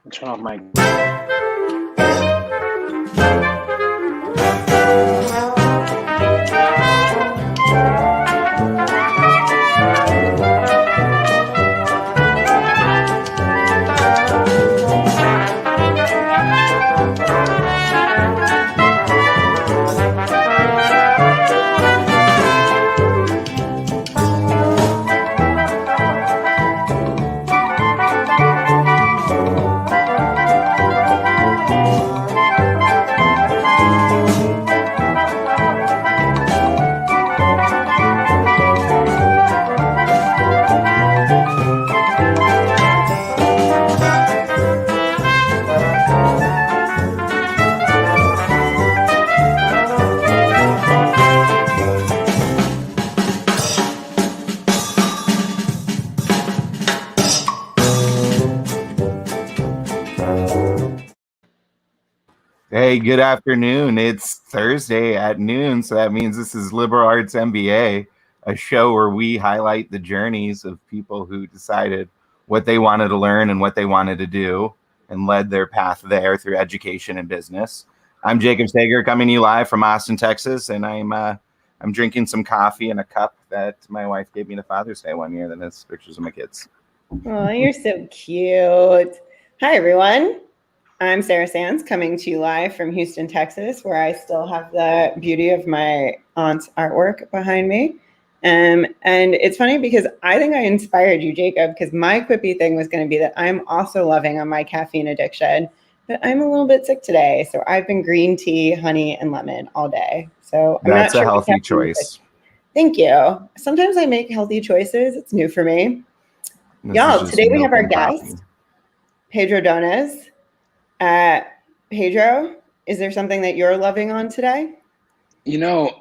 Turn off my. Hey, good afternoon. It's Thursday at noon, so that means this is Liberal Arts MBA, a show where we highlight the journeys of people who decided what they wanted to learn and what they wanted to do and led their path there through education and business. I'm Jacob Sager, coming to you live from Austin, Texas, and I'm drinking some coffee in a cup that my wife gave me to Father's Day one year that has pictures of my kids. Oh, you're so cute. Hi, everyone. I'm Sarah Sands, coming to you live from Houston, Texas, where I still have the beauty of my aunt's artwork behind me. And it's funny because I think I inspired you, Jacob, because my quippy thing was going to be that I'm also loving on my caffeine addiction, but I'm a little bit sick today. So I've been green tea, honey, and lemon all day. So I'm That's not a sure healthy choice. Thank you. Sometimes I make healthy choices. It's new for me. Y'all, today we have our guest, Pedro Dones. Pedro, is there something that you're loving on today? You know,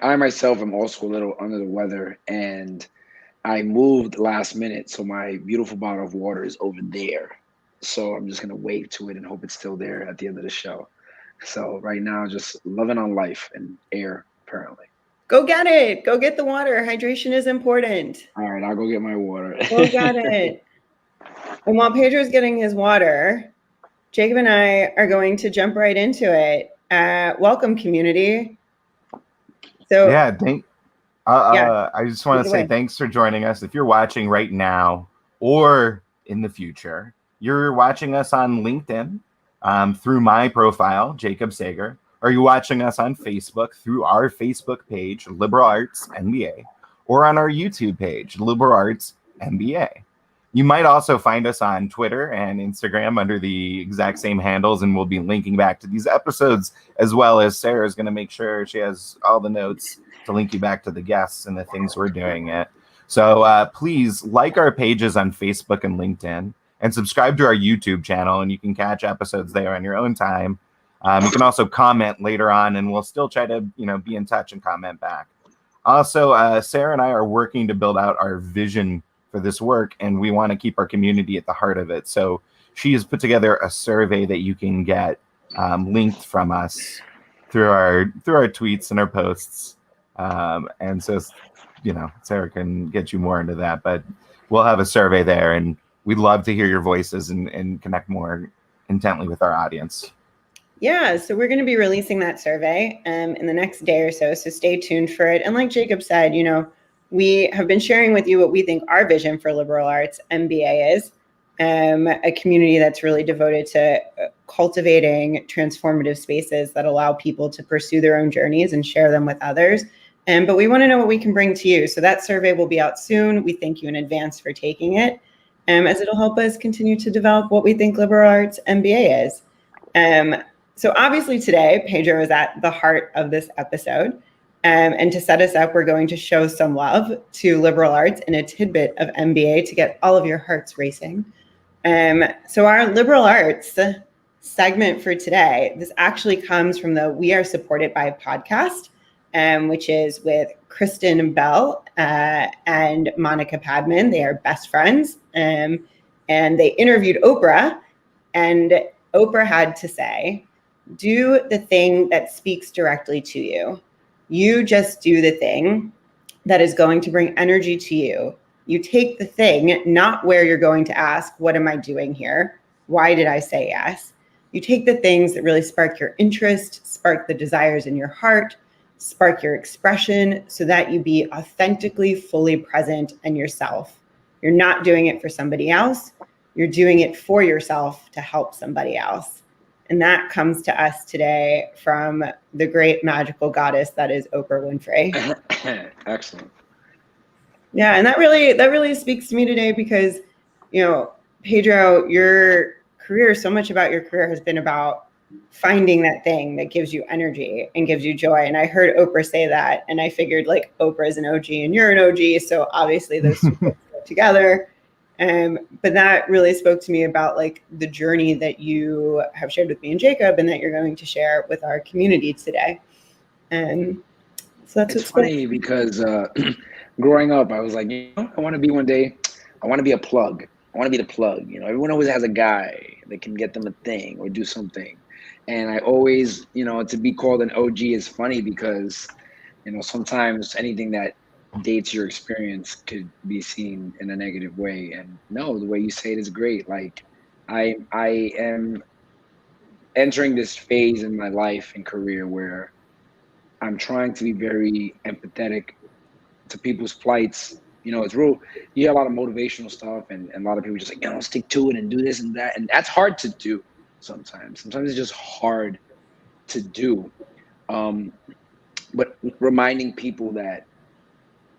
I myself am also a little under the weather, and I moved last minute, so my beautiful bottle of water is over there. So I'm just gonna wave to it and hope it's still there at the end of the show. So right now, just loving on life and air, apparently. Go get it. Go get the water. Hydration is important. All right, I'll go get my water. Go get it. And while Pedro's getting his water, Jacob and I are going to jump right into it. Welcome, community. So yeah, I just want to say thanks for joining us. If you're watching right now or in the future, you're watching us on LinkedIn through my profile, Jacob Sager. Or you're watching us on Facebook through our Facebook page, Liberal Arts MBA, or on our YouTube page, Liberal Arts MBA. You might also find us on Twitter and Instagram under the exact same handles, and we'll be linking back to these episodes, as well as Sarah's going to make sure she has all the notes to link you back to the guests and the things we're doing it. So please like our pages on Facebook and LinkedIn, and subscribe to our YouTube channel, and you can catch episodes there on your own time. You can also comment later on, and we'll still try to be in touch and comment back. Also, Sarah and I are working to build out our vision for this work, and we want to keep our community at the heart of it. So she has put together a survey that you can get linked from us through our tweets and our posts. And so Sarah can get you more into that, but we'll have a survey there, and we'd love to hear your voices and connect more intently with our audience. Yeah, so we're going to be releasing that survey in the next day or so stay tuned for it. And like Jacob said, we have been sharing with you what we think our vision for Liberal Arts MBA is, a community that's really devoted to cultivating transformative spaces that allow people to pursue their own journeys and share them with others. But we want to know what we can bring to you. So that survey will be out soon. We thank you in advance for taking it, as it'll help us continue to develop what we think Liberal Arts MBA is. So obviously today, Pedro is at the heart of this episode. And to set us up, we're going to show some love to liberal arts and a tidbit of MBA to get all of your hearts racing. So our liberal arts segment for today, this actually comes from the We Are Supported by podcast, which is with Kristen Bell and Monica Padman. They are best friends. And they interviewed Oprah, and Oprah had to say, do the thing that speaks directly to you. You just do the thing that is going to bring energy to you. You take the thing, not where you're going to ask, what am I doing here? Why did I say yes? You take the things that really spark your interest, spark the desires in your heart, spark your expression so that you be authentically, fully present and yourself. You're not doing it for somebody else. You're doing it for yourself to help somebody else. And that comes to us today from the great magical goddess that is Oprah Winfrey. Excellent. Yeah, and that really speaks to me today because, you know, Pedro, your career, so much about your career has been about finding that thing that gives you energy and gives you joy. And I heard Oprah say that, and I figured like Oprah is an OG and you're an OG, so obviously those two go together. But that really spoke to me about like the journey that you have shared with me and Jacob, and that you're going to share with our community today. And so that's it's funny because growing up, I was like, you know, I want to be one day, I want to be a plug. I want to be the plug. You know, everyone always has a guy that can get them a thing or do something. And I always, you know, to be called an OG is funny because, you know, sometimes anything that dates your experience could be seen in a negative way. And no, the way you say it is great. Like I am entering this phase in my life and career where I'm trying to be very empathetic to people's plights. You know, it's real, you hear a lot of motivational stuff and a lot of people just like, you know, stick to it and do this and that. And that's hard to do sometimes. Sometimes it's just hard to do. But reminding people that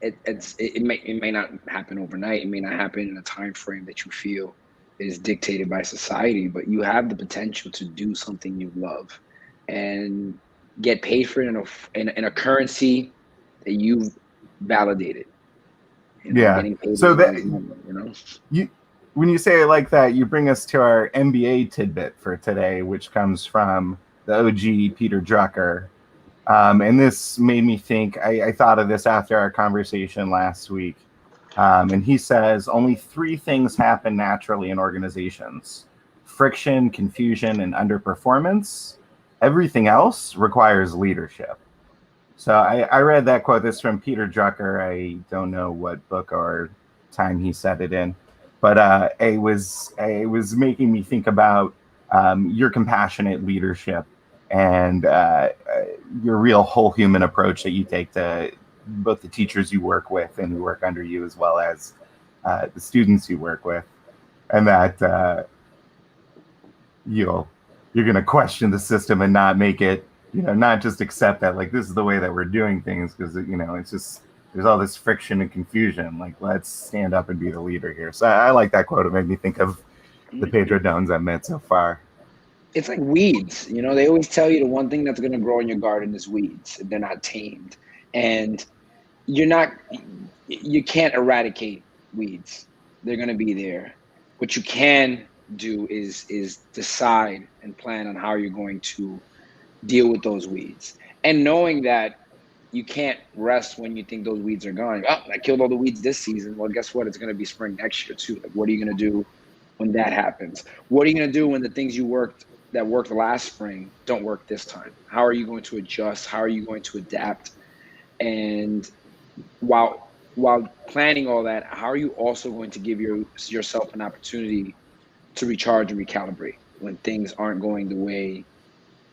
it may not happen overnight. It may not happen in a time frame that you feel is dictated by society, but you have the potential to do something you love and get paid for it in a currency that you've validated. You know, yeah. So that moment, you know, when you say it like that, you bring us to our MBA tidbit for today, which comes from the OG Peter Drucker. And this made me think, I thought of this after our conversation last week. And he says, only 3 things happen naturally in organizations: friction, confusion, and underperformance. Everything else requires leadership. So I read that quote. This is from Peter Drucker. I don't know what book or time he said it in, but it was making me think about your compassionate leadership and your real whole human approach that you take to both the teachers you work with and who work under you, as well as the students you work with, and that you're going to question the system and not make it, you know, not just accept that like this is the way that we're doing things, because, you know, it's just there's all this friction and confusion. Like, let's stand up and be the leader here. So I like that quote. It made me think of the Pedro Dones I've met so far. It's like weeds. You know, they always tell you the one thing that's going to grow in your garden is weeds if they're not tamed. And you can't eradicate weeds. They're going to be there. What you can do is decide and plan on how you're going to deal with those weeds. And knowing that you can't rest when you think those weeds are gone. Oh, I killed all the weeds this season. Well, guess what? It's going to be spring next year too. Like, what are you going to do when that happens? What are you going to do when the things that worked last spring don't work this time? How are you going to adjust? How are you going to adapt? And while planning all that, how are you also going to give yourself an opportunity to recharge and recalibrate when things aren't going the way,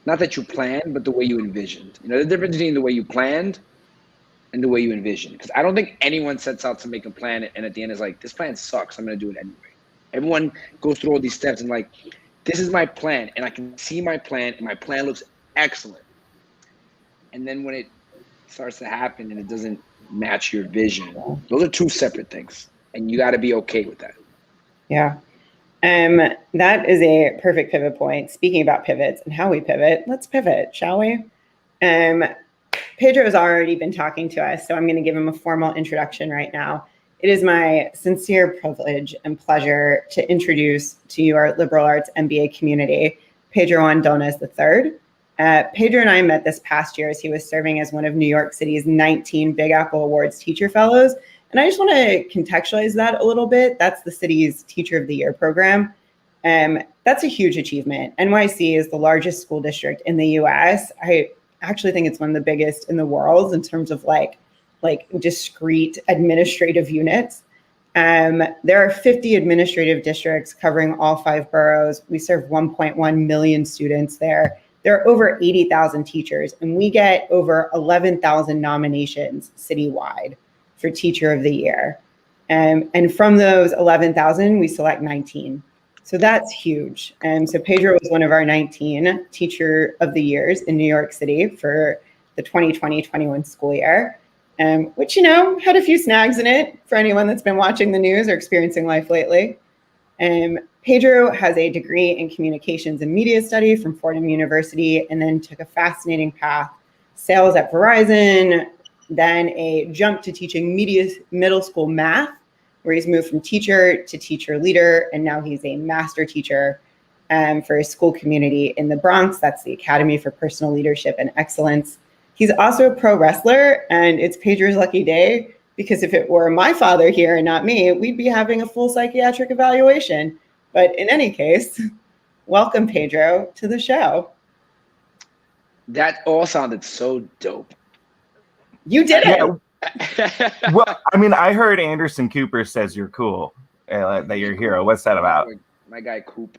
not that you planned, but the way you envisioned? You know, the difference between the way you planned and the way you envisioned. Because I don't think anyone sets out to make a plan and at the end is like, this plan sucks, I'm going to do it anyway. Everyone goes through all these steps and like, this is my plan, and I can see my plan, and my plan looks excellent. And then when it starts to happen and it doesn't match your vision, those are 2 separate things, and you got to be okay with that. Yeah. That is a perfect pivot point. Speaking about pivots and how we pivot, let's pivot, shall we? Pedro has already been talking to us, so I'm going to give him a formal introduction right now. It is my sincere privilege and pleasure to introduce to you our liberal arts MBA community, Pedro Dones III. Pedro and I met this past year as he was serving as one of New York City's 19 Big Apple Awards Teacher Fellows. And I just want to contextualize that a little bit. That's the city's Teacher of the Year program. That's a huge achievement. NYC is the largest school district in the US. I actually think it's one of the biggest in the world in terms of like discrete administrative units. There are 50 administrative districts covering all 5 boroughs. We serve 1.1 million students there. There are over 80,000 teachers, and we get over 11,000 nominations citywide for Teacher of the Year. And from those 11,000, we select 19. So that's huge. And so Pedro was one of our 19 Teacher of the Years in New York City for the 2020-21 school year, which, had a few snags in it for anyone that's been watching the news or experiencing life lately. Pedro has a degree in communications and media study from Fordham University, and then took a fascinating path, sales at Verizon, then a jump to teaching middle school math, where he's moved from teacher to teacher leader, and now he's a master teacher for a school community in the Bronx. That's the Academy for Personal Leadership and Excellence. He's also a pro wrestler, and it's Pedro's lucky day, because if it were my father here and not me, we'd be having a full psychiatric evaluation. But in any case, welcome, Pedro, to the show. That all sounded so dope. You did it. Well, I mean, I heard Anderson Cooper says you're cool, that you're a hero. What's that about? My guy Coop.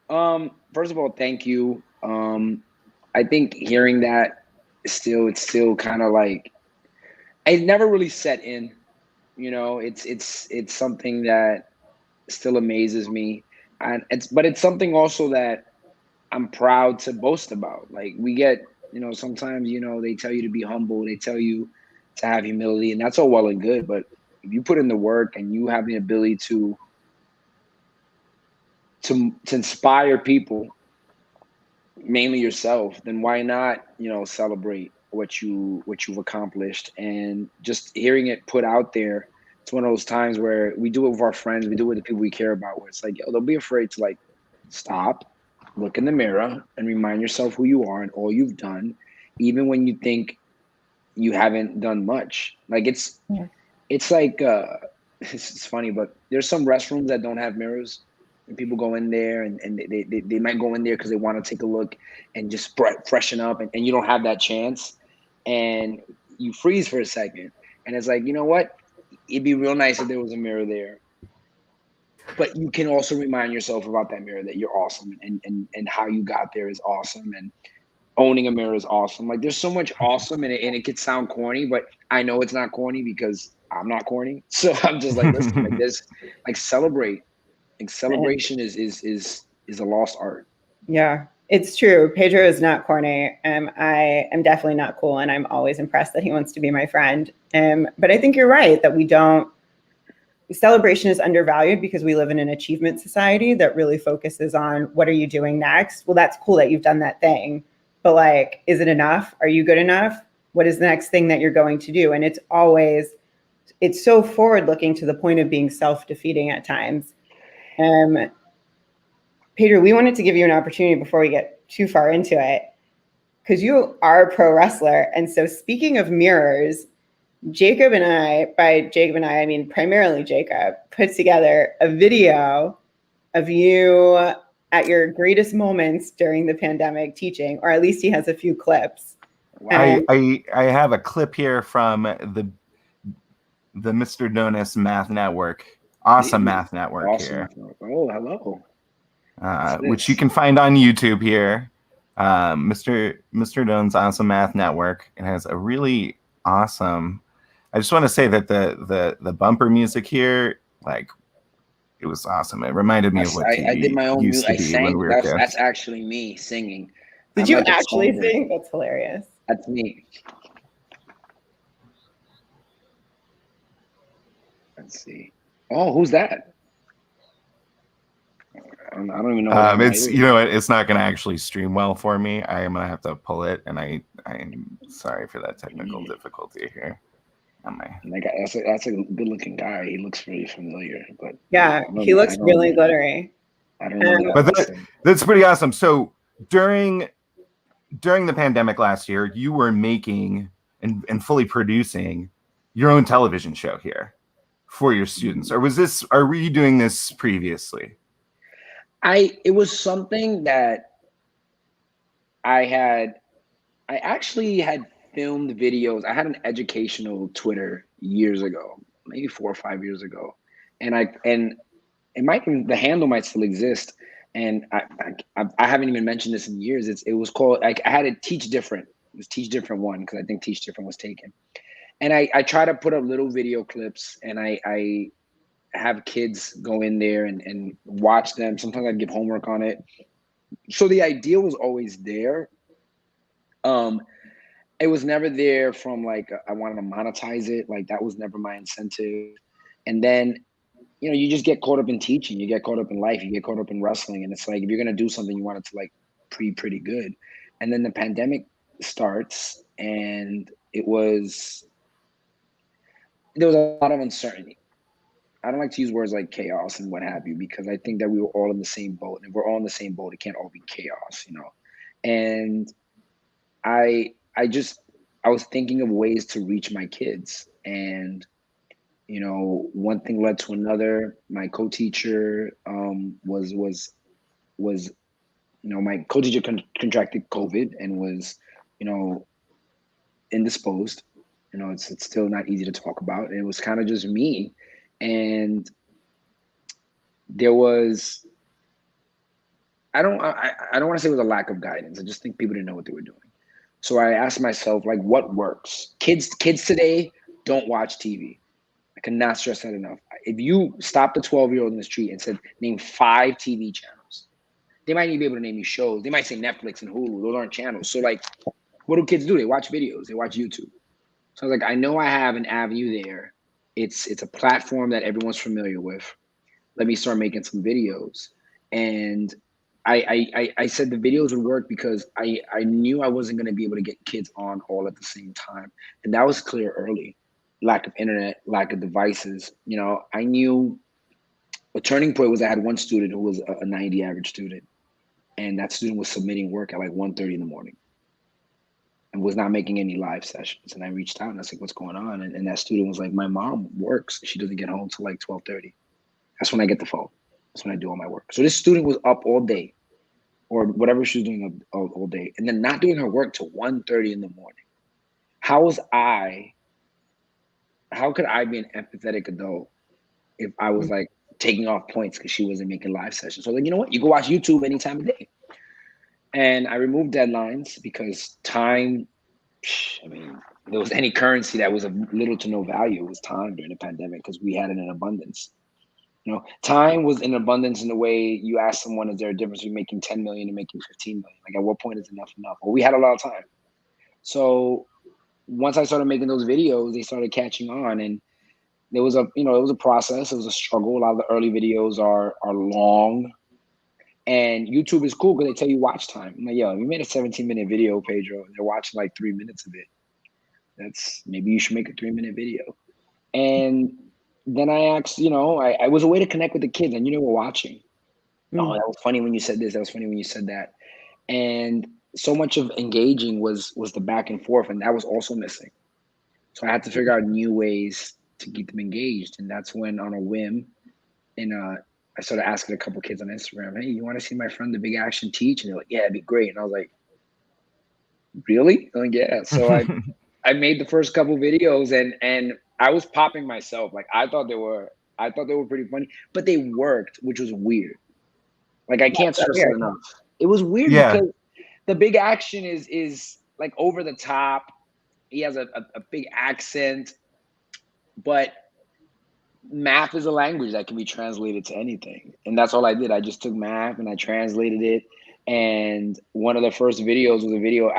First of all, thank you. I think hearing that it's still kind of like, it never really set in. It's something that still amazes me, and it's something also that I'm proud to boast about. Like, we get, sometimes, they tell you to be humble, they tell you to have humility, and that's all well and good. But if you put in the work and you have the ability to inspire people, mainly yourself, then why not, celebrate what you've accomplished? And just hearing it put out there, it's one of those times where we do it with our friends, we do it with the people we care about, where it's like, don't be afraid to stop, look in the mirror, and remind yourself who you are and all you've done, even when you think you haven't done much. Like, it's like, it's funny, but there's some restrooms that don't have mirrors, and people go in there and they might go in there because they want to take a look and just freshen up, and you don't have that chance, and you freeze for a second, and it's like, you know what? It'd be real nice if there was a mirror there. But you can also remind yourself about that mirror, that you're awesome, and how you got there is awesome, and owning a mirror is awesome. Like, there's so much awesome, and it could sound corny, but I know it's not corny because I'm not corny. So I'm just like, listen, like this, like, celebrate. Like, celebration is a lost art. Yeah, it's true. Pedro is not corny. I am definitely not cool, and I'm always impressed that he wants to be my friend. But I think you're right that celebration is undervalued because we live in an achievement society that really focuses on what are you doing next? Well, that's cool that you've done that thing, but like, is it enough? Are you good enough? What is the next thing that you're going to do? And it's so forward looking to the point of being self-defeating at times. Pedro, we wanted to give you an opportunity before we get too far into it, because you are a pro wrestler. And so, speaking of mirrors, Jacob and I, by Jacob and I mean primarily Jacob, put together a video of you at your greatest moments during the pandemic teaching, or at least he has a few clips. Wow. I have a clip here from the Mr. Donus Math Network. Awesome Math Network here. Oh, hello. Which you can find on YouTube here. Mr. Dones Awesome Math Network. It has a really awesome. I just want to say that the bumper music here, like, it was awesome. It reminded me of what I did my own used to be sang. when we were That's actually me singing. Did you actually sing? That's hilarious. That's me. Let's see. Oh, who's that? I don't even know. It's it's not going to actually stream well for me. I am going to have to pull it, and I'm sorry for that technical difficulty here. That's a good-looking guy. He looks really familiar, but yeah, he looks really glittery. I don't know. But that's pretty awesome. So during the pandemic last year, you were making and fully producing your own television show here for your students, or were you doing this previously? It was something that I actually had filmed videos. I had an educational Twitter years ago, maybe 4 or 5 years ago, and it might even, the handle might still exist. And I haven't even mentioned this in years. It was called, I had it Teach Different. It was Teach Different one, because I think Teach Different was taken. And I try to put up little video clips, and I have kids go in there and watch them. Sometimes I give homework on it. So the idea was always there. It was never there from like, I wanted to monetize it. Like, that was never my incentive. And then, you know, you just get caught up in teaching. You get caught up in life. You get caught up in wrestling. And it's like, if you're going to do something, you want it to like pretty good. And then the pandemic starts, and there was a lot of uncertainty. I don't like to use words like chaos and what have you, because I think that we were all in the same boat, and if we're all in the same boat, it can't all be chaos, you know? And I was thinking of ways to reach my kids, and, you know, one thing led to another. My co-teacher was, you know, my co-teacher contracted COVID and was, you know, indisposed. You know, it's still not easy to talk about. And it was kind of just me. And there was, I don't want to say it was a lack of guidance. I just think people didn't know what they were doing. So I asked myself, like, what works? Kids today don't watch TV. I cannot stress that enough. If you stopped a 12-year-old in the street and said, name 5 TV channels, they might even be able to name you shows. They might say Netflix and Hulu. Those aren't channels. So like, what do kids do? They watch videos. They watch YouTube. So I was like, I know I have an avenue there. It's a platform that everyone's familiar with. Let me start making some videos. And I said the videos would work because I knew I wasn't going to be able to get kids on all at the same time. And that was clear early. Lack of internet, lack of devices. You know, I knew a turning point was I had one student who was a 90 average student. And that student was submitting work at like 1:30 in the morning and was not making any live sessions. And I reached out and I was like, what's going on? And that student was like, my mom works. She doesn't get home till like 12:30. That's when I get the phone. That's when I do all my work. So this student was up all day, or whatever she was doing all day, and then not doing her work till 1:30 in the morning. How could I be an empathetic adult if I was like taking off points because she wasn't making live sessions? So like, you know what? You can watch YouTube any time of day. And I removed deadlines because time, I mean, there was any currency that was of little to no value. It was time during the pandemic because we had it in abundance. You know, time was in abundance in the way you ask someone, is there a difference between making 10 million and making 15 million? Like, at what point is enough enough? Well, we had a lot of time. So once I started making those videos, they started catching on, and there was it was a process. It was a struggle. A lot of the early videos are long, and YouTube is cool because they tell you watch time. I'm like, yo, if you made a 17-minute video, Pedro, and they're watching like 3 minutes of it, that's, maybe you should make a 3-minute video. And then I asked, you know, I was a way to connect with the kids, and we're watching. Oh, that was funny when you said this. That was funny when you said that. And so much of engaging was the back and forth, and that was also missing. So I had to figure out new ways to keep them engaged. And that's when, on a whim, I started asking a couple kids on Instagram, hey, you want to see my friend, the Big Action, teach? And they're like, yeah, it'd be great. And I was like, really? I'm like, yeah. So I made the first couple videos, and I was popping myself. Like, I thought they were pretty funny, but they worked, which was weird. Like, I can't stress it enough. It was weird because the Big Action is like over the top. He has a big accent, but math is a language that can be translated to anything. And that's all I did. I just took math and I translated it. And one of the first videos was a video,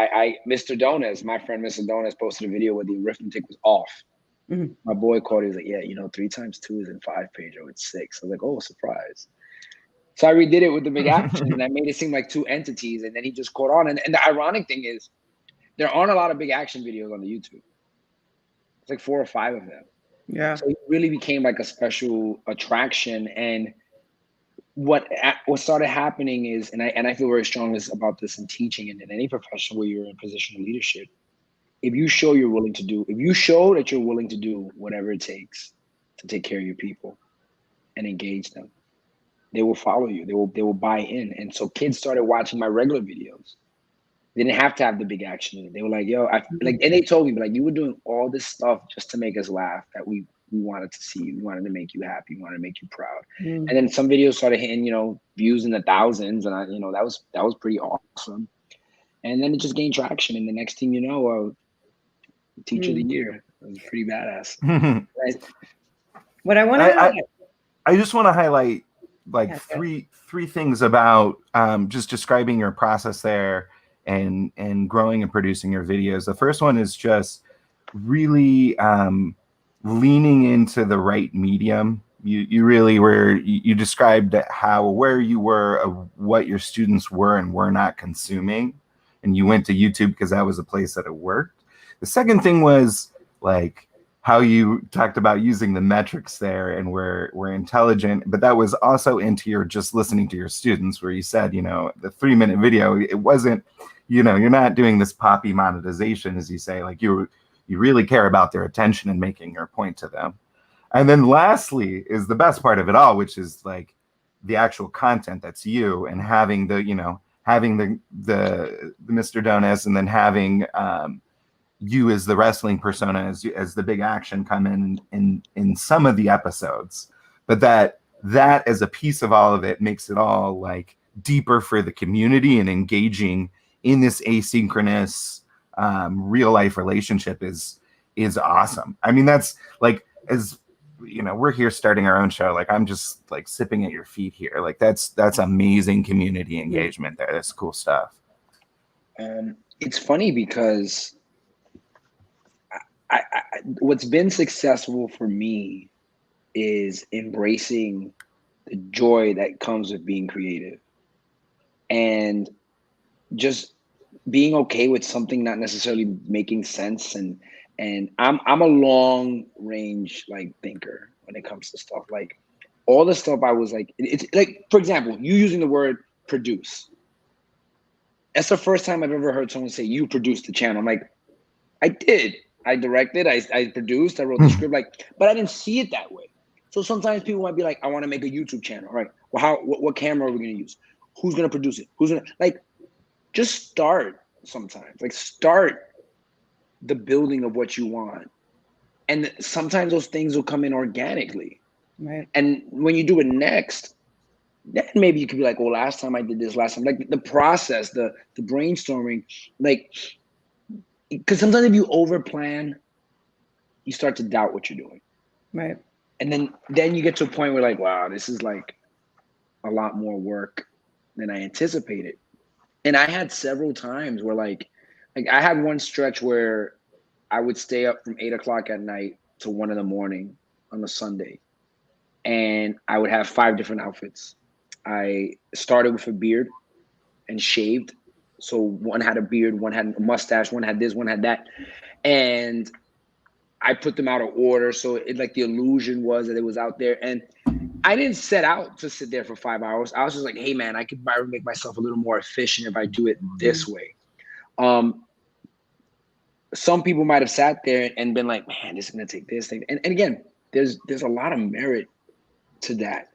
Mr. Dones, my friend Mr. Dones, posted a video where the arithmetic was off. Mm-hmm. My boy called, he was like, yeah, 3 times 2 isn't 5, Pedro, it's 6. I was like, oh, surprise. So I redid it with the Big Action, and I made it seem like 2 entities, and then he just caught on. And the ironic thing is, there aren't a lot of Big Action videos on the YouTube. It's like 4 or 5 of them. Yeah. So it really became like a special attraction. And what started happening is, and I feel very strongly about this in teaching and in any profession where you're in a position of leadership, if you show that you're willing to do whatever it takes to take care of your people and engage them, they will follow you. They will buy in. And so kids started watching my regular videos. They didn't have to have the Big Action in it. They were like, yo, and they told me, like, you were doing all this stuff just to make us laugh, that we we wanted to see you. We wanted to make you happy. We wanted to make you proud. And then some videos started hitting, you know, views in the thousands, and that was pretty awesome. And then it just gained traction, and the next thing you know, Teacher of the Year. It was pretty badass. Right? What I want to I just want to highlight like three things about just describing your process there and growing and producing your videos. The first one is just really leaning into the right medium. You really were, you described where you were, what your students were and were not consuming. And you went to YouTube because that was a place that it worked. The second thing was like how you talked about using the metrics there and we're intelligent, but that was also into your just listening to your students, where you said, you know, the 3-minute video, it wasn't, you know, you're not doing this poppy monetization, as you say, like you really care about their attention and making your point to them. And then lastly is the best part of it all, which is like the actual content that's you, and having the, you know, having the Mr. Dones, and then having you as the wrestling persona, as the big action come in some of the episodes, but that as a piece of all of it makes it all like deeper for the community and engaging in this asynchronous real life relationship is awesome. I mean, that's like, as you know, we're here starting our own show. Like I'm just like sipping at your feet here. Like that's amazing community engagement there. That's cool stuff. It's funny because I what's been successful for me is embracing the joy that comes with being creative, and just being okay with something not necessarily making sense. And I'm a long range like thinker when it comes to stuff. Like all the stuff I was like, it's like, for example, you using the word produce. That's the first time I've ever heard someone say you produced the channel. I'm like, I did. I directed, I produced, I wrote the script, like, but I didn't see it that way. So sometimes people might be like, I want to make a YouTube channel. All right. Well, what camera are we going to use? Who's going to produce it? Who's going to, like, just start sometimes. Like, start the building of what you want. And sometimes those things will come in organically. Right. And when you do it next, then maybe you could be like, well, last time I did this, last time. Like, the process, the brainstorming, like, because sometimes if you over plan, you start to doubt what you're doing. Right. And then you get to a point where like, wow, this is like a lot more work than I anticipated. And I had several times where like I had one stretch where I would stay up from 8 o'clock at night to 1 a.m. on a Sunday. And I would have 5 different outfits. I started with a beard and shaved. So one had a beard, one had a mustache, one had this, one had that. And I put them out of order. So it like the illusion was that it was out there. And I didn't set out to sit there for 5 hours. I was just like, hey man, I could probably make myself a little more efficient if I do it this way. Some people might have sat there and been like, man, this is gonna take this thing. And again, there's a lot of merit to that.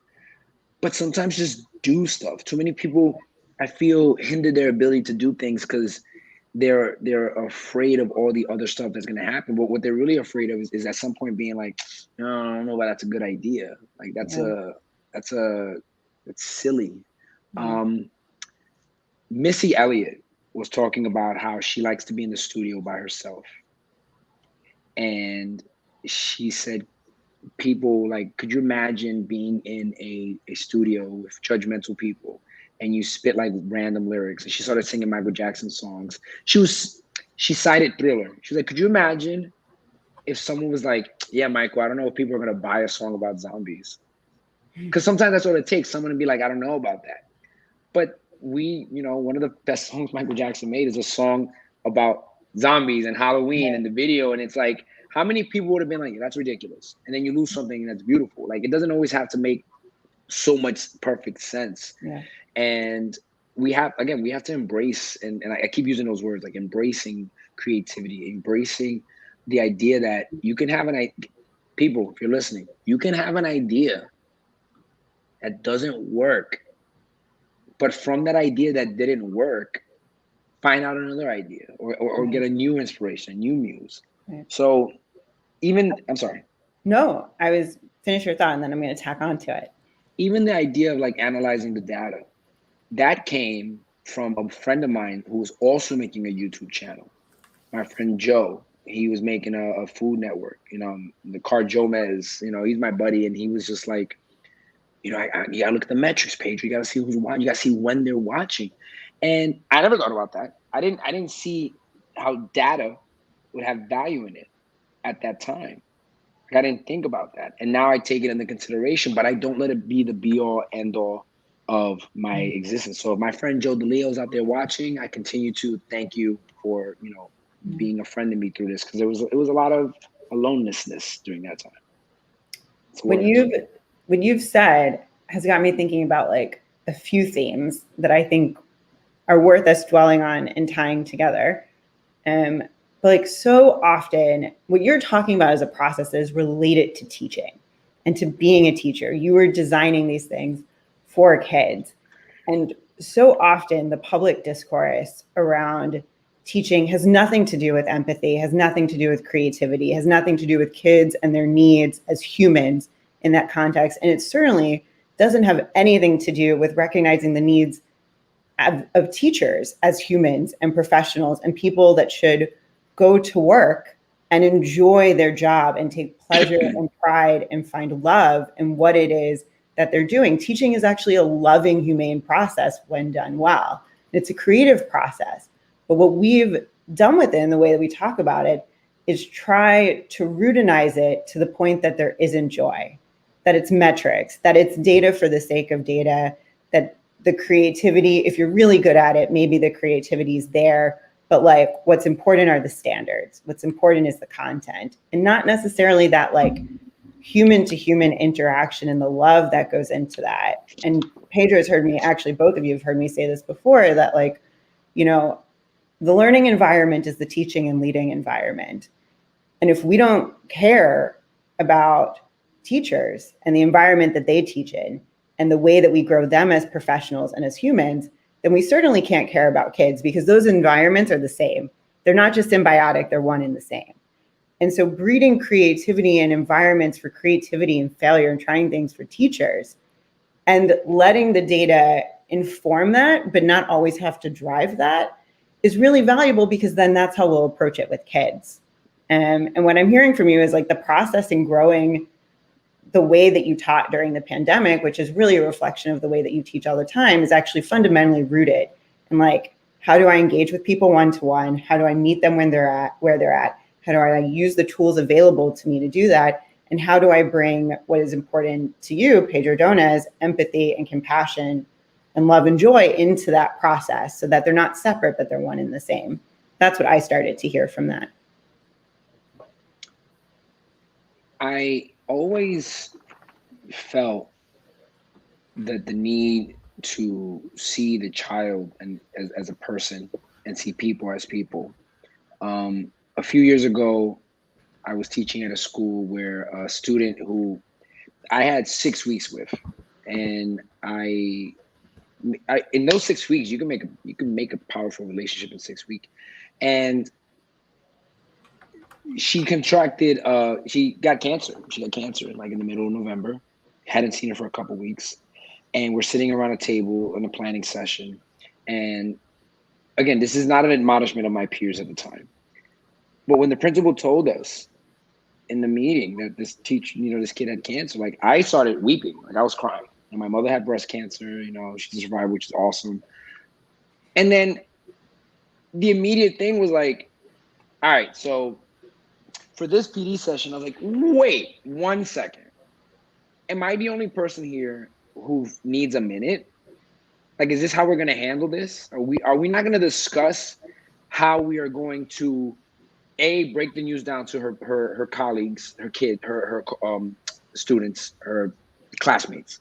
But sometimes just do stuff. Too many people, I feel, hinder their ability to do things because they're afraid of all the other stuff that's gonna happen. But what they're really afraid of is at some point being like, no, I don't know if that's a good idea. Like that's silly. Missy Elliott was talking about how she likes to be in the studio by herself. And she said, people like, could you imagine being in a studio with judgmental people and you spit like random lyrics? And she started singing Michael Jackson songs. She cited Thriller. She was like, could you imagine if someone was like, yeah, Michael, I don't know if people are going to buy a song about zombies. Because sometimes that's what it takes, someone to be like, I don't know about that. But one of the best songs Michael Jackson made is a song about zombies and Halloween and the video. And it's like, how many people would have been like, that's ridiculous? And then you lose something that's beautiful. Like, it doesn't always have to make so much perfect sense. Yeah. And we have to embrace, and I keep using those words, like embracing creativity, embracing the idea that you can have people, if you're listening, you can have an idea that doesn't work. But from that idea that didn't work, find out another idea or get a new inspiration, a new muse. Right. So I'm sorry. No, I was finish your thought and then I'm going to tack onto it. Even the idea of like analyzing the data, that came from a friend of mine who was also making a YouTube channel. My friend Joe, he was making a food network, the Car Jomez, he's my buddy. And he was just like, you gotta look at the metrics page. You gotta see who's watching. You gotta see when they're watching. And I never thought about that. I didn't see how data would have value in it at that time. I didn't think about that. And now I take it into consideration, but I don't let it be the be all end all of my existence. So if my friend Joe DeLeo's out there watching, I continue to thank you for, being a friend to me through this, because it was a lot of aloneness during that time. What you've said has got me thinking about like a few themes that I think are worth us dwelling on and tying together. But like so often, what you're talking about as a process is related to teaching and to being a teacher. You were designing these things for kids. And so often the public discourse around teaching has nothing to do with empathy, has nothing to do with creativity, has nothing to do with kids and their needs as humans in that context. And it certainly doesn't have anything to do with recognizing the needs of teachers as humans and professionals and people that should go to work and enjoy their job and take pleasure and pride and find love in what it is that they're doing. Teaching is actually a loving, humane process when done well. It's a creative process. But what we've done with it in the way that we talk about it is try to routinize it to the point that there isn't joy, that it's metrics, that it's data for the sake of data, that the creativity, if you're really good at it, maybe the creativity is there, but like what's important are the standards. What's important is the content, and not necessarily that like human to human interaction and the love that goes into that. And Pedro's heard me, actually, both of you have heard me say this before, that like, the learning environment is the teaching and leading environment. And if we don't care about teachers and the environment that they teach in and the way that we grow them as professionals and as humans, then we certainly can't care about kids, because those environments are the same. They're not just symbiotic, they're one and the same. And so breeding creativity and environments for creativity and failure and trying things for teachers and letting the data inform that, but not always have to drive that, is really valuable, because then that's how we'll approach it with kids. And what I'm hearing from you is like the process in growing the way that you taught during the pandemic, which is really a reflection of the way that you teach all the time, is actually fundamentally rooted in like, how do I engage with people one-to-one? How do I meet them when they're at, where they're at? How do I use the tools available to me to do that? And how do I bring what is important to you, Pedro Dones, empathy and compassion and love and joy into that process, so that they're not separate, but they're one and the same. That's what I started to hear from that. I always felt that the need to see the child and as a person and see people as people. A few years ago, I was teaching at a school where a student who I had 6 weeks with, and I in those 6 weeks, you can make a powerful relationship in 6 weeks. And she contracted, she got cancer. She got cancer like in the middle of November. Hadn't seen her for a couple of weeks. And we're sitting around a table in a planning session. And again, this is not an admonishment of my peers at the time. But when the principal told us in the meeting that this kid had cancer, like I started weeping, like I was crying. And my mother had breast cancer, she survived, which is awesome. And then the immediate thing was like, all right, so for this PD session, I was like, wait 1 second. Am I the only person here who needs a minute? Like, is this how we're going to handle this? Are we not going to discuss how we are going to break the news down to her colleagues, her kid, her students, her classmates,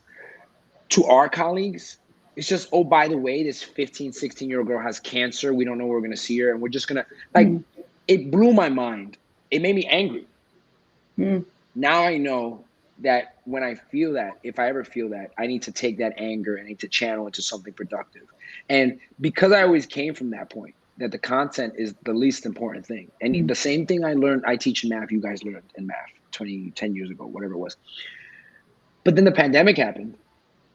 to our colleagues? It's just, oh, by the way, this 15, 16-year-old girl has cancer. We don't know where we're going to see her. And we're just going to, it blew my mind. It made me angry. Now I know that when I feel that, if I ever feel that, I need to take that anger and I need to channel into something productive. And because I always came from that point, that the content is the least important thing. And the same thing I teach in math, you guys learned in math. 10 years ago, whatever it was. But then the pandemic happened,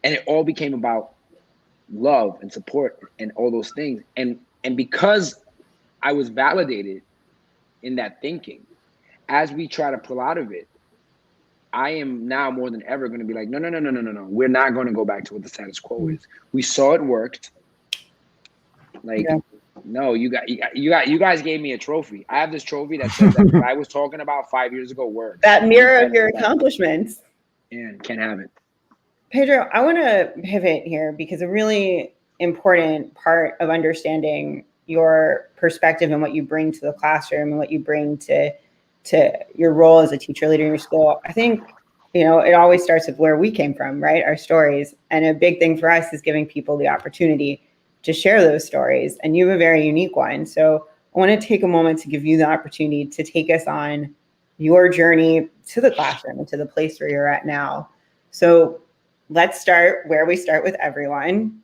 and it all became about love and support and all those things. And because I was validated in that thinking, as we try to pull out of it, I am now more than ever going to be like, no. We're not going to go back to what the status quo is. We saw it worked. Like, no, you guys gave me a trophy. I have this trophy that says that what I was talking about 5 years ago works. That mirror of your accomplishments. And can't have it. Pedro, I want to pivot here because a really important part of understanding your perspective and what you bring to the classroom and what you bring to your role as a teacher leader in your school, I think, it always starts with where we came from, right? Our stories. And a big thing for us is giving people the opportunity to share those stories. And you have a very unique one. So I want to take a moment to give you the opportunity to take us on your journey to the classroom and to the place where you're at now. So let's start where we start with everyone.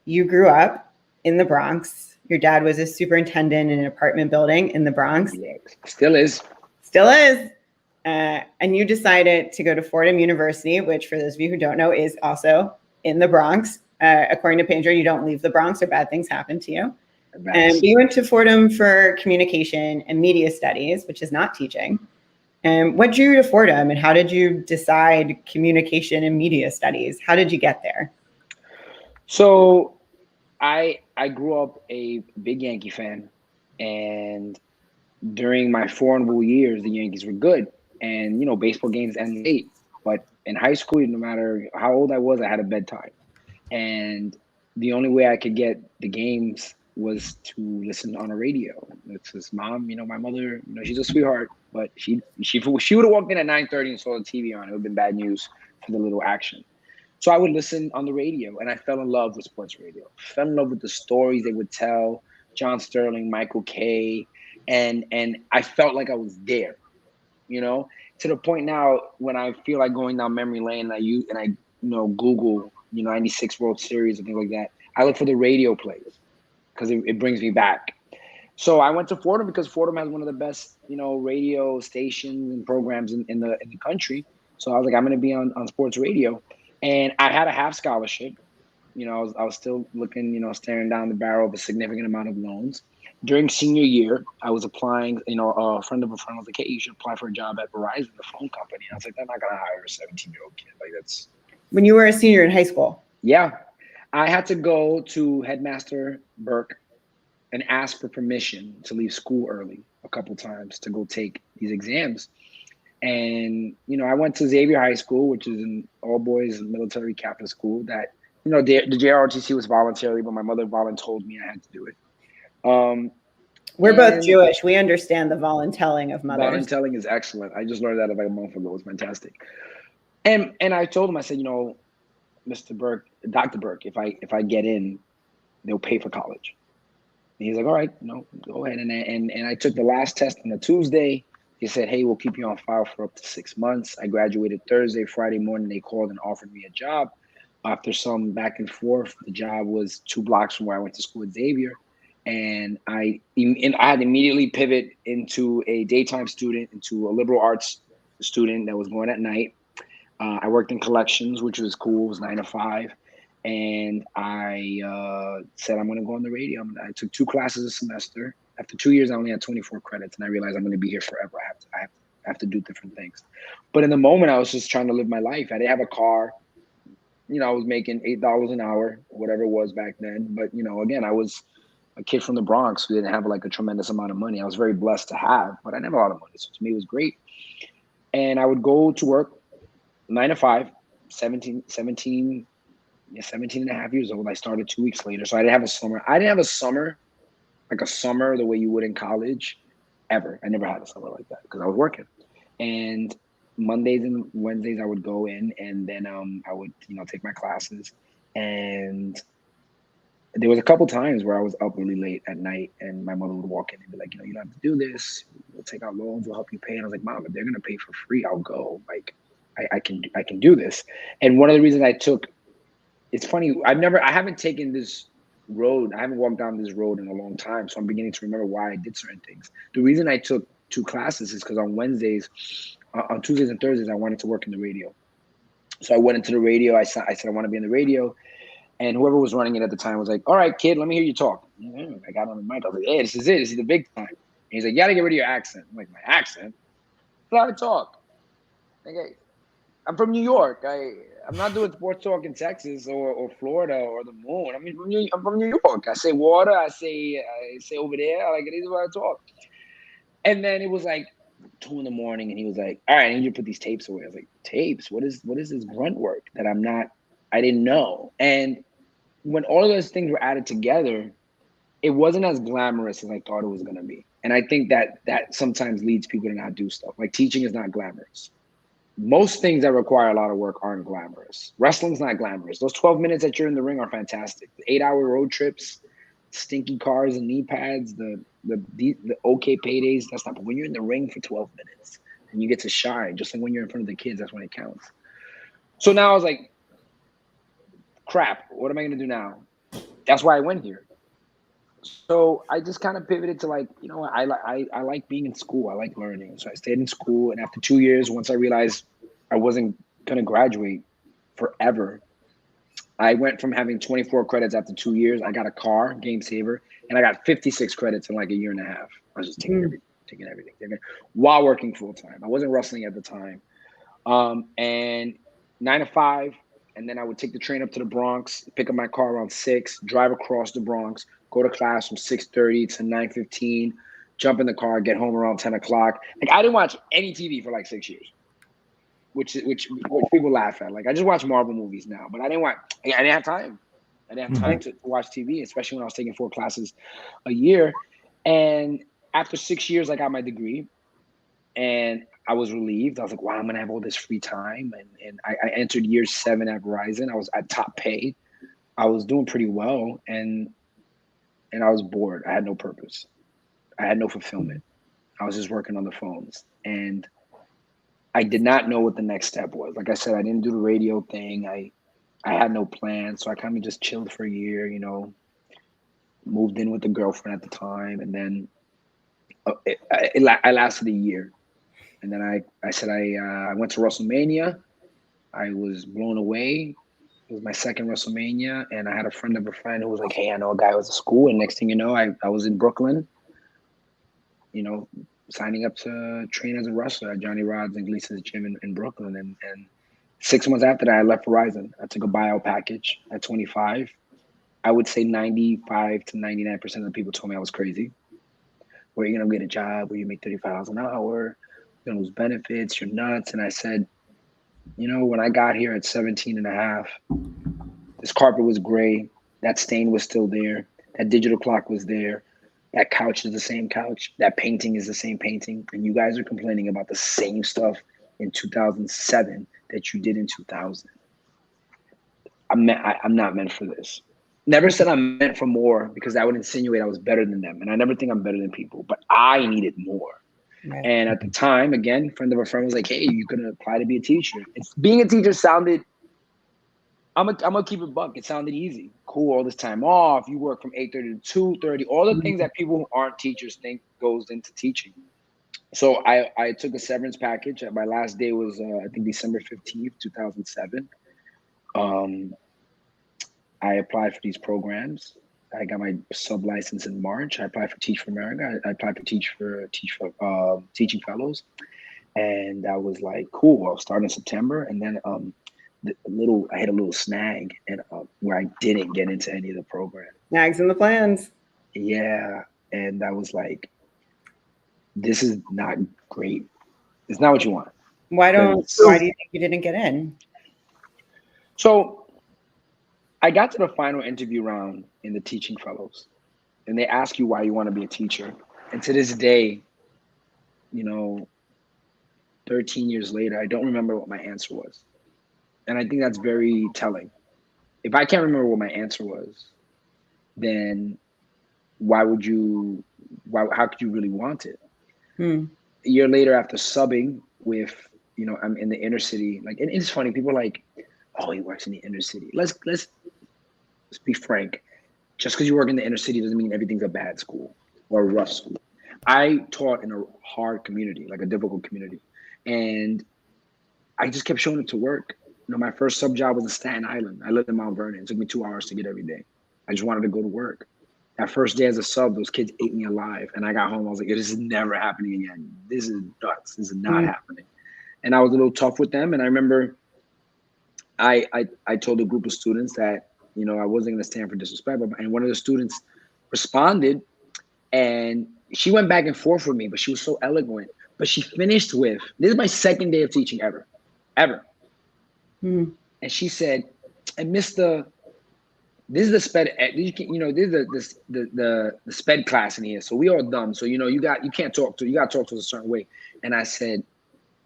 You grew up in the Bronx. Your dad was a superintendent in an apartment building in the Bronx. Yeah, still is. And you decided to go to Fordham University, which for those of you who don't know is also in the Bronx. According to Pedro, you don't leave the Bronx or bad things happen to you. And you went to Fordham for communication and media studies, which is not teaching. And what drew you to Fordham, and how did you decide communication and media studies? How did you get there? So I grew up a big Yankee fan, and during my 4 and Bull years, the Yankees were good. And, baseball games end late. But in high school, no matter how old I was, I had a bedtime. And the only way I could get the games was to listen on a radio. It's his mom, my mother, she's a sweetheart, but she would have walked in at 9:30 and saw the TV on. It would have been bad news for the little action. So I would listen on the radio, and I fell in love with sports radio. Fell in love with the stories they would tell, John Sterling, Michael Kay, and I felt like I was there, to the point now when I feel like going down memory lane and I Google, 96 World Series and things like that. I look for the radio plays because it brings me back. So I went to Fordham because Fordham has one of the best, radio stations and programs in the country. So I was like, I'm going to be on sports radio. And I had a half scholarship. I was still looking, staring down the barrel of a significant amount of loans. During senior year, I was applying, a friend of a friend was like, hey, you should apply for a job at Verizon, the phone company. I was like, I'm not going to hire a 17-year-old kid. Like, that's... When you were a senior in high school? Yeah. I had to go to Headmaster Burke and ask for permission to leave school early a couple times to go take these exams. And, I went to Xavier High School, which is an all-boys military Catholic school that, the JROTC was voluntary, but my mother voluntold me I had to do it. We're both Jewish. We understand the voluntelling of mothers. Voluntelling is excellent. I just learned that like a month ago. It was fantastic. And I told him, I said, Mr. Burke, Dr. Burke, if I get in, they'll pay for college. And he's like, all right, go ahead. And I took the last test on a Tuesday. He said, hey, we'll keep you on file for up to 6 months. I graduated Thursday. Friday morning, they called and offered me a job. After some back and forth, the job was 2 blocks from where I went to school at Xavier. And I had to immediately pivot into a daytime student, into a liberal arts student that was going at night. I worked in collections, which was cool. It was 9 to 5. And I said, I'm going to go on the radio. I took 2 classes a semester. After 2 years, I only had 24 credits. And I realized I'm going to be here forever. I have to do different things. But in the moment, I was just trying to live my life. I didn't have a car. I was making $8 an hour, whatever it was back then. But, again, I was a kid from the Bronx who didn't have like a tremendous amount of money. I was very blessed to have, but I didn't have a lot of money. So to me, it was great. And I would go to work 9 to 5, 17 and a half years old. I started 2 weeks later. So I didn't have a summer. I didn't have a summer, like a summer the way you would in college, ever. I never had a summer like that because I was working. And Mondays and Wednesdays I would go in, and then I would, take my classes. And there was a couple times where I was up really late at night, and my mother would walk in and be like, you don't have to do this. We'll take out loans. We'll help you pay. And I was like, Mom, if they're going to pay for free, I'll go. Like, I can do this. And one of the reasons I took, it's funny, I haven't taken this road. I haven't walked down this road in a long time. So I'm beginning to remember why I did certain things. The reason I took 2 classes is because on Wednesdays, on Tuesdays and Thursdays, I wanted to work in the radio. So I went into the radio. I said I want to be in the radio. And whoever was running it at the time was like, all right, kid, let me hear you talk. I got on the mic. I was like, hey, this is it. This is the big time. And he's like, you got to get rid of your accent. I'm like, my accent? That's how I talk. Like, hey, I'm from New York. I'm not doing sports talk in Texas or Florida or the moon. I'm from New York. I say water. I say over there. Like, it is what I talk. And then it was like 2 a.m, and he was like, all right, I need you to put these tapes away. I was like, tapes? What is this grunt work that I didn't know? And when all of those things were added together, it wasn't as glamorous as I thought it was going to be. And I think that sometimes leads people to not do stuff. Like, teaching is not glamorous. Most things that require a lot of work aren't glamorous. Wrestling's not glamorous. Those 12 minutes that you're in the ring are fantastic. The 8-hour road trips, stinky cars and knee pads, the okay paydays, that's not. But when you're in the ring for 12 minutes and you get to shine, just like when you're in front of the kids, that's when it counts. So now I was like, crap, what am I going to do now? That's why I went here. So I just kind of pivoted to, like, you know, I like being in school. I like learning. So I stayed in school. And after 2 years, once I realized I wasn't going to graduate forever, I went from having 24 credits after 2 years. I got a car, Game Saver, and I got 56 credits in like a year and a half. I was just taking everything while working full time. I wasn't wrestling at the time. And 9 to 5. And then I would take the train up to the Bronx, pick up my car around 6, drive across the Bronx, go to class from 6:30 to 9:15, jump in the car, get home around 10 o'clock. Like, I didn't watch any TV for like 6 years, which people laugh at. Like, I just watch Marvel movies now, but I didn't have time. I didn't have time to watch TV, especially when I was taking 4 classes a year. And after 6 years, I got my degree, and I was relieved. I was like, wow, I'm going to have all this free time. And I entered year 7 at Verizon. I was at top pay. I was doing pretty well. And I was bored. I had no purpose. I had no fulfillment. I was just working on the phones. And I did not know what the next step was. Like I said, I didn't do the radio thing. I had no plan. So I kind of just chilled for a year, you know, moved in with a girlfriend at the time. And then I lasted a year. And then I said I went to WrestleMania. I was blown away. It was my second WrestleMania, and I had a friend of a friend who was like, hey, I know a guy who was at school. And next thing you know, I was in Brooklyn, you know, signing up to train as a wrestler at Johnny Rod's and Gleason's gym in Brooklyn. And 6 months after that, I left Verizon. I took a buyout package at 25. I would say 95 to 99% of the people told me I was crazy. Where you going to get a job where you make $35 an hour? You're going to lose benefits, you're nuts. And I said, you know, when I got here at 17 and a half, this carpet was gray. That stain was still there. That digital clock was there. That couch is the same couch. That painting is the same painting. And you guys are complaining about the same stuff in 2007 that you did in 2000. I'm not meant for this. Never said I'm meant for more, because that would insinuate I was better than them. And I never think I'm better than people, but I needed more. Right. And at the time, again, friend of a friend was like, hey, you can apply to be a teacher. Being a teacher sounded, I'm gonna keep it buck. It sounded easy. Cool, all this time off. You work from 8:30 to 2:30. All the things that people who aren't teachers think goes into teaching. So I took a severance package. My last day was, I think, December 15th, 2007. I applied for these programs. I got my sub license in March. I applied for Teach for America. I applied for Teaching Fellows, and I was like, cool. I'll start in September. And then I hit a little snag, and where I didn't get into any of the programs. Snags in the plans. Yeah, and I was like, this is not great. It's not what you want. Why do you think you didn't get in? So I got to the final interview round in the Teaching Fellows, and they ask you why you want to be a teacher. And to this day, you know, 13 years later, I don't remember what my answer was. And I think that's very telling. If I can't remember what my answer was, then how could you really want it? A year later, after subbing with, you know, I'm in the inner city. Like, and it's funny, people are like, oh, he works in the inner city. Let's be frank. Just because you work in the inner city doesn't mean everything's a bad school or a rough school. I taught in a hard community, like a difficult community. And I just kept showing up to work. You know, my first sub job was in Staten Island. I lived in Mount Vernon. It took me 2 hours to get every day. I just wanted to go to work. That first day as a sub, those kids ate me alive. And I got home, I was like, this is never happening again. This is nuts. This is not happening. And I was a little tough with them. And I remember I told a group of students that, you know, I wasn't going to stand for disrespect. And one of the students responded, and she went back and forth with me, but she was so eloquent. But she finished with, this is my second day of teaching ever. And she said, and Mr. This is the sped, you know, this is the sped class in here. So we all dumb. So, you know, you got to talk to us a certain way. And I said,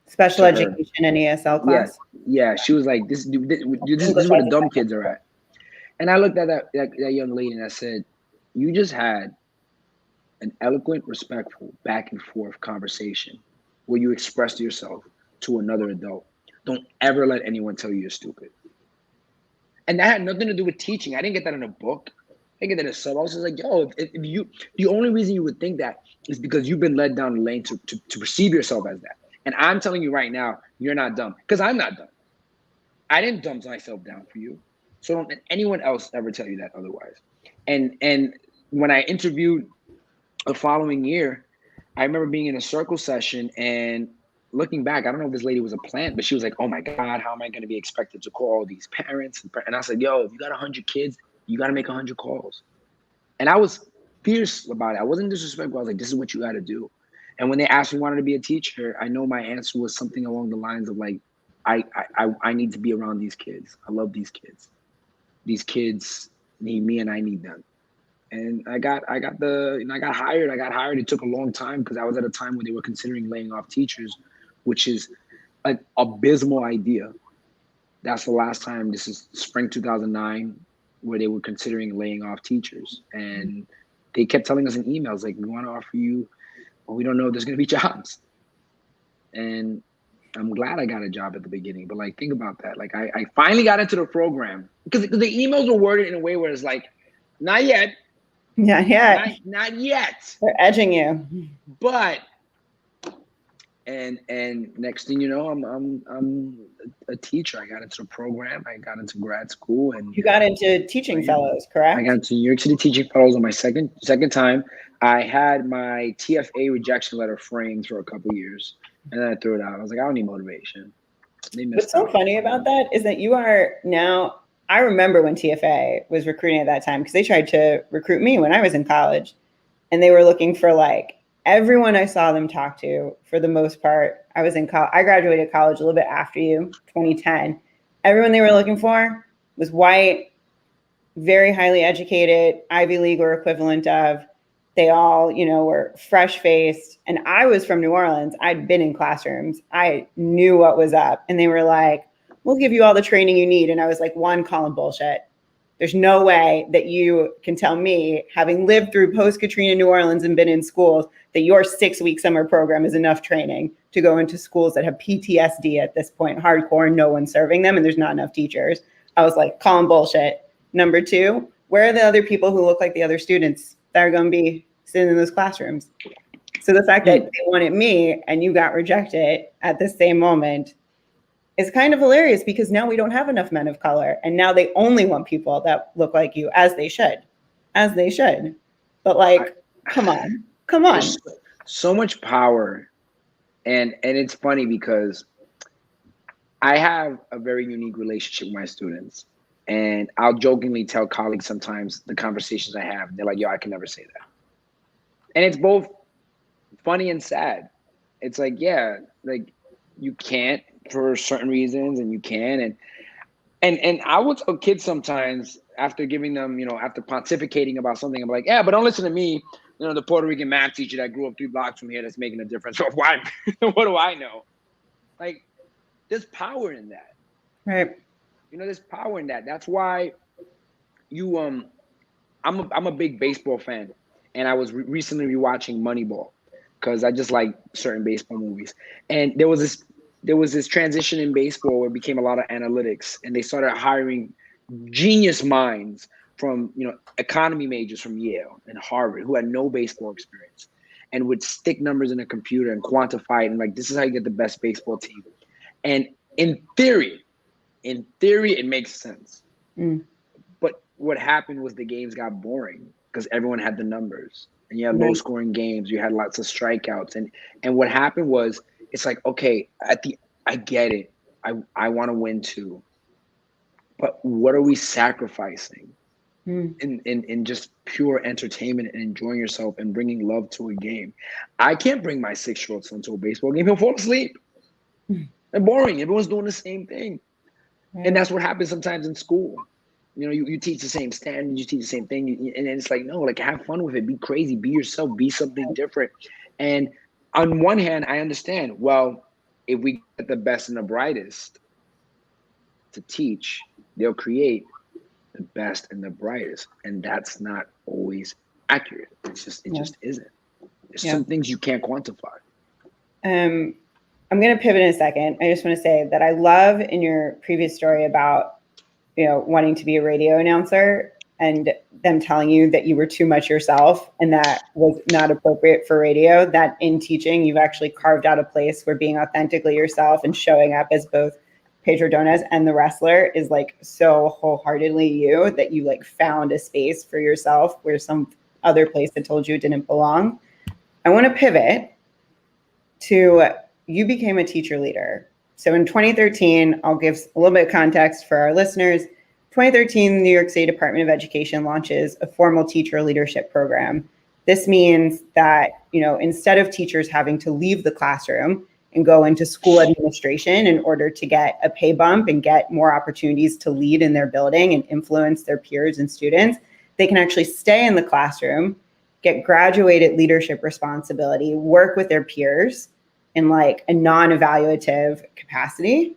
special education and ESL class. Yeah. She was like, this is where the dumb kids are at. And I looked at that young lady and I said, you just had an eloquent, respectful, back and forth conversation where you expressed yourself to another adult. Don't ever let anyone tell you you're stupid. And that had nothing to do with teaching. I didn't get that in a book. I didn't get that in a sub. I was just like, yo, if you, the only reason you would think that is because you've been led down the lane to perceive yourself as that. And I'm telling you right now, you're not dumb, because I'm not dumb. I didn't dumb myself down for you. So don't let anyone else ever tell you that otherwise. And when I interviewed the following year, I remember being in a circle session and looking back, I don't know if this lady was a plant, but she was like, oh my God, how am I going to be expected to call all these parents? And I said, yo, if you got 100 kids, you got to make 100 calls. And I was fierce about it. I wasn't disrespectful. I was like, this is what you got to do. And when they asked me wanted to be a teacher, I know my answer was something along the lines of like, I need to be around these kids. I love these kids. These kids need me and I need them. And I got hired. I got hired. It took a long time because I was at a time where they were considering laying off teachers, which is an abysmal idea. That's the last time, this is spring 2009, where they were considering laying off teachers. And they kept telling us in emails, like, we want to offer you, but we don't know if there's going to be jobs. And I'm glad I got a job at the beginning, but like, think about that. Like I finally got into the program because the emails were worded in a way where it's like, not yet. Not yet. Not yet. They're edging you. But and next thing you know, I'm a teacher. I got into the program. I got into grad school, and you got into teaching fellows, correct? I got into New York City teaching fellows on my second time. I had my TFA rejection letter framed for a couple of years, and then I threw it out. I was like, I don't need motivation. What's so funny about that is that you are now. I remember when TFA was recruiting at that time, because they tried to recruit me when I was in college, and they were looking for like everyone I saw them talk to. For the most part, I was in college. I graduated college a little bit after you, 2010. Everyone they were looking for was white, very highly educated, Ivy League or equivalent of. They all, you know, were fresh-faced. And I was from New Orleans. I'd been in classrooms. I knew what was up. And they were like, we'll give you all the training you need. And I was like, one, calling bullshit. There's no way that you can tell me, having lived through post-Katrina New Orleans and been in schools, that your 6-week summer program is enough training to go into schools that have PTSD at this point, hardcore, and no one's serving them, and there's not enough teachers. I was like, calling bullshit. Number two, where are the other people who look like the other students that are going to be sitting in those classrooms? So the fact that they wanted me and you got rejected at the same moment is kind of hilarious, because now we don't have enough men of color, and now they only want people that look like you, as they should. But like, come on. There's so much power, and it's funny because I have a very unique relationship with my students, and I'll jokingly tell colleagues sometimes the conversations I have, and they're like, yo, I can never say that. And it's both funny and sad. It's like, yeah, like you can't for certain reasons, and you can. And I will tell kids sometimes, after giving them, you know, after pontificating about something, I'm like, yeah, but don't listen to me, you know, the Puerto Rican math teacher that grew up 3 blocks from here that's making a difference. So why? What do I know? Like, there's power in that. Right. You know, there's power in that. That's why you I'm a big baseball fan, and I was recently rewatching Moneyball because I just like certain baseball movies. And there was this transition in baseball where it became a lot of analytics, and they started hiring genius minds from, you know, economy majors from Yale and Harvard who had no baseball experience. and would stick numbers in a computer and quantify it, and like, this is how you get the best baseball team. And in theory, it makes sense. But what happened was the games got boring because everyone had the numbers, and you had low scoring games. You had lots of strikeouts, and what happened was, it's like, okay, I get it. I want to win too, but what are we sacrificing in just pure entertainment and enjoying yourself and bringing love to a game? I can't bring my 6-year-old son to a baseball game. He'll fall asleep. They're boring. Everyone's doing the same thing. And that's what happens sometimes in school. You know, you teach the same standard, you teach the same thing, and it's like, no, like, have fun with it, be crazy, be yourself, be something different. And on one hand, I understand, well, if we get the best and the brightest to teach, they'll create the best and the brightest, and that's not always accurate. It just isn't. There's some things you can't quantify. I'm going to pivot in a second. I just want to say that I love in your previous story about, you know, wanting to be a radio announcer and them telling you that you were too much yourself and that was not appropriate for radio, that in teaching, you've actually carved out a place where being authentically yourself and showing up as both Pedro Dones and the wrestler is like so wholeheartedly you, that you like found a space for yourself where some other place that told you it didn't belong. I want to pivot to, you became a teacher leader. So in 2013, I'll give a little bit of context for our listeners. 2013, the New York State Department of Education launches a formal teacher leadership program. This means that, you know, instead of teachers having to leave the classroom and go into school administration in order to get a pay bump and get more opportunities to lead in their building and influence their peers and students, they can actually stay in the classroom, get graduated leadership responsibility, work with their peers in like a non-evaluative capacity,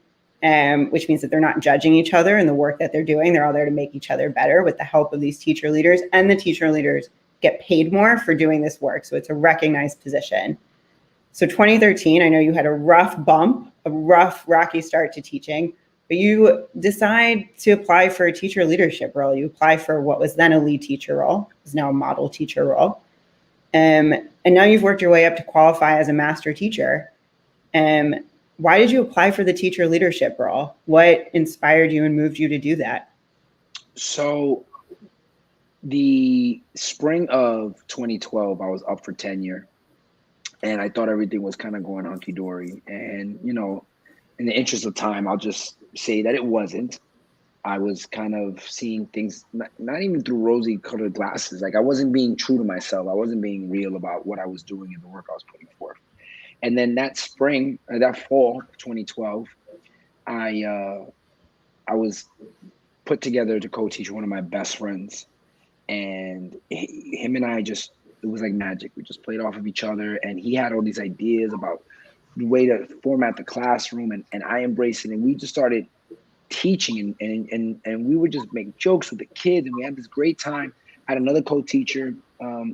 which means that they're not judging each other in the work that they're doing. They're all there to make each other better with the help of these teacher leaders, and the teacher leaders get paid more for doing this work. So it's a recognized position. So 2013, I know you had a rough bump, a rough, rocky start to teaching, but you decide to apply for a teacher leadership role. You apply for what was then a lead teacher role, is now a model teacher role. And now you've worked your way up to qualify as a master teacher. Why did you apply for the teacher leadership role? What inspired you and moved you to do that? So the spring of 2012, I was up for tenure, and I thought everything was kind of going hunky-dory. And, you know, in the interest of time, I'll just say that it wasn't. I was kind of seeing things, not even through rosy-colored glasses. Like, I wasn't being true to myself. I wasn't being real about what I was doing and the work I was putting forth. And then that spring, that fall of 2012, I was put together to co-teach one of my best friends. And him and I just, it was like magic. We just played off of each other, and he had all these ideas about the way to format the classroom, and I embraced it. And we just started teaching, and we would just make jokes with the kids, and we had this great time. I had another co-teacher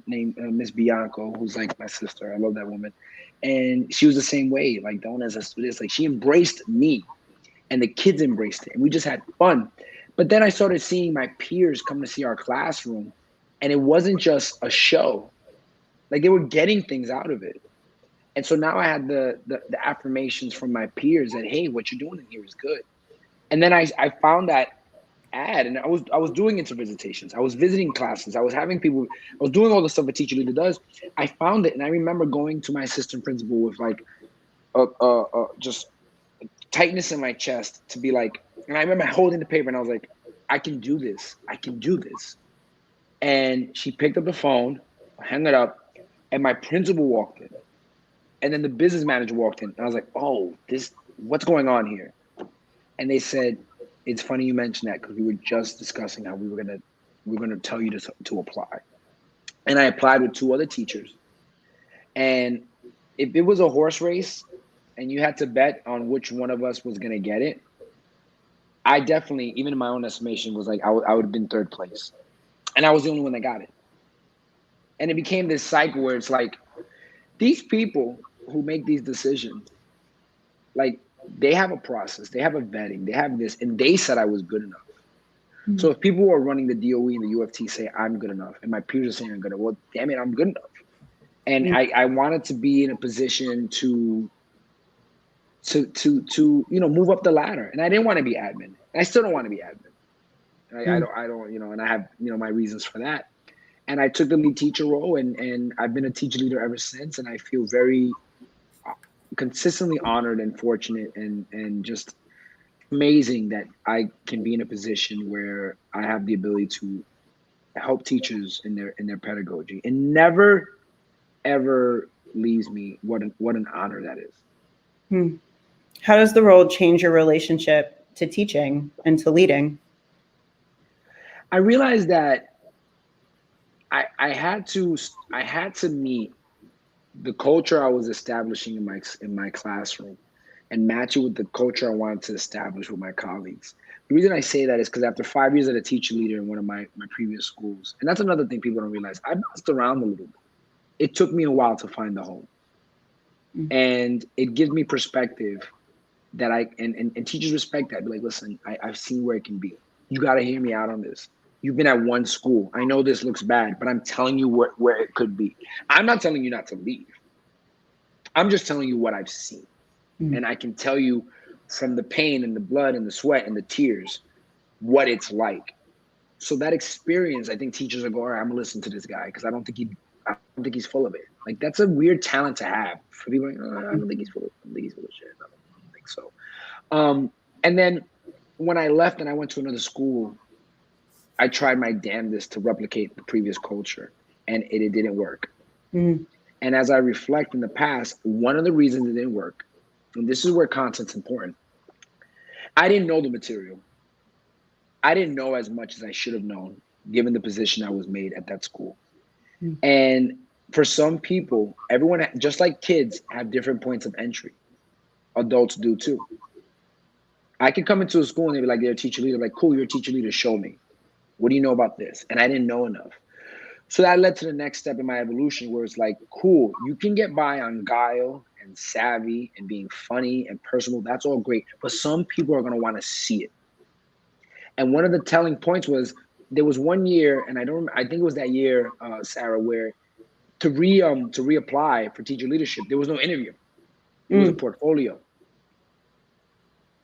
named Miss Bianco, who's like my sister. I love that woman. And she was the same way, like Donus, it's like she embraced me, and the kids embraced it, and we just had fun. But then I started seeing my peers come to see our classroom, and it wasn't just a show. Like, they were getting things out of it. And so now I had the affirmations from my peers that, hey, what you're doing in here is good. And then I found that ad, and I was doing intervisitations. I was visiting classes. I was having people, I was doing all the stuff a teacher leader does. I found it, and I remember going to my assistant principal with like just tightness in my chest to be like, and I remember holding the paper, and I was like, I can do this. I can do this. And she picked up the phone, hung it up, and my principal walked in. And then the business manager walked in, and I was like, oh, what's going on here? And they said, it's funny you mentioned that, because we were just discussing how we were gonna tell you to apply. And I applied with 2 other teachers. And if it was a horse race and you had to bet on which one of us was gonna get it, I definitely, even in my own estimation, was like, I would have been 3rd place. And I was the only one that got it. And it became this cycle where it's like, these people who make these decisions, like, they have a process, they have a vetting, they have this, and they said I was good enough. Mm-hmm. So if people who are running the DOE and the UFT say I'm good enough, and my peers are saying I'm good enough, well, damn it, I'm good enough. And I wanted to be in a position to move up the ladder. And I didn't want to be admin. And I still don't want to be admin. I don't, and I have, my reasons for that. And I took the lead teacher role, and I've been a teacher leader ever since. And I feel very consistently honored and fortunate and just amazing that I can be in a position where I have the ability to help teachers in their pedagogy. And never, ever leaves me what an honor that is. How does the role change your relationship to teaching and to leading? I realized that I had to meet the culture I was establishing in my classroom and match it with the culture I wanted to establish with my colleagues. The reason I say that is because after 5 years as a teacher leader in one of my previous schools, and that's another thing people don't realize, I bounced around a little bit. It took me a while to find the home. And it gives me perspective that and teachers respect that. Be like, listen, I've seen where it can be. You got to hear me out on this. You've been at one school. I know this looks bad, but I'm telling you where it could be. I'm not telling you not to leave. I'm just telling you what I've seen. And I can tell you from the pain and the blood and the sweat and the tears, what it's like. So that experience, I think teachers are going, all right, I'm gonna listen to this guy because I don't think he's full of it. Like, that's a weird talent to have for people. Like, I don't think he's full of shit. I don't think so. And then when I left and I went to another school, I tried my damnedest to replicate the previous culture, and it didn't work. And as I reflect in the past, one of the reasons it didn't work, and this is where content's important, I didn't know the material. I didn't know as much as I should have known, given the position I was made at that school. And for some people, everyone, just like kids, have different points of entry. Adults do too. I could come into a school and they'd be like, they're a teacher leader. I'm like, cool, you're a teacher leader, show me. What do you know about this? And I didn't know enough. So that led to the next step in my evolution, where it's like, cool, you can get by on guile and savvy and being funny and personal. That's all great. But some people are going to want to see it. And one of the telling points was, there was one year, and I think it was that year, Sarah, where to reapply for teacher leadership, there was no interview. It was a portfolio.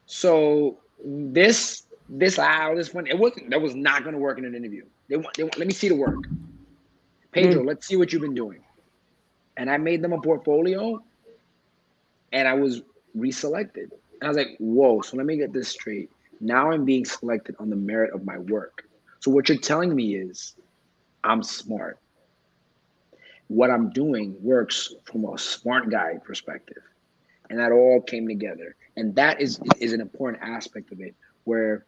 So this fun, that was not going to work in an interview. They want, let me see the work. Pedro, let's see what you've been doing. And I made them a portfolio, and I was reselected. And I was like, whoa, so let me get this straight. Now I'm being selected on the merit of my work. So what you're telling me is I'm smart. What I'm doing works from a smart guy perspective. And that all came together. And that is an important aspect of it, where,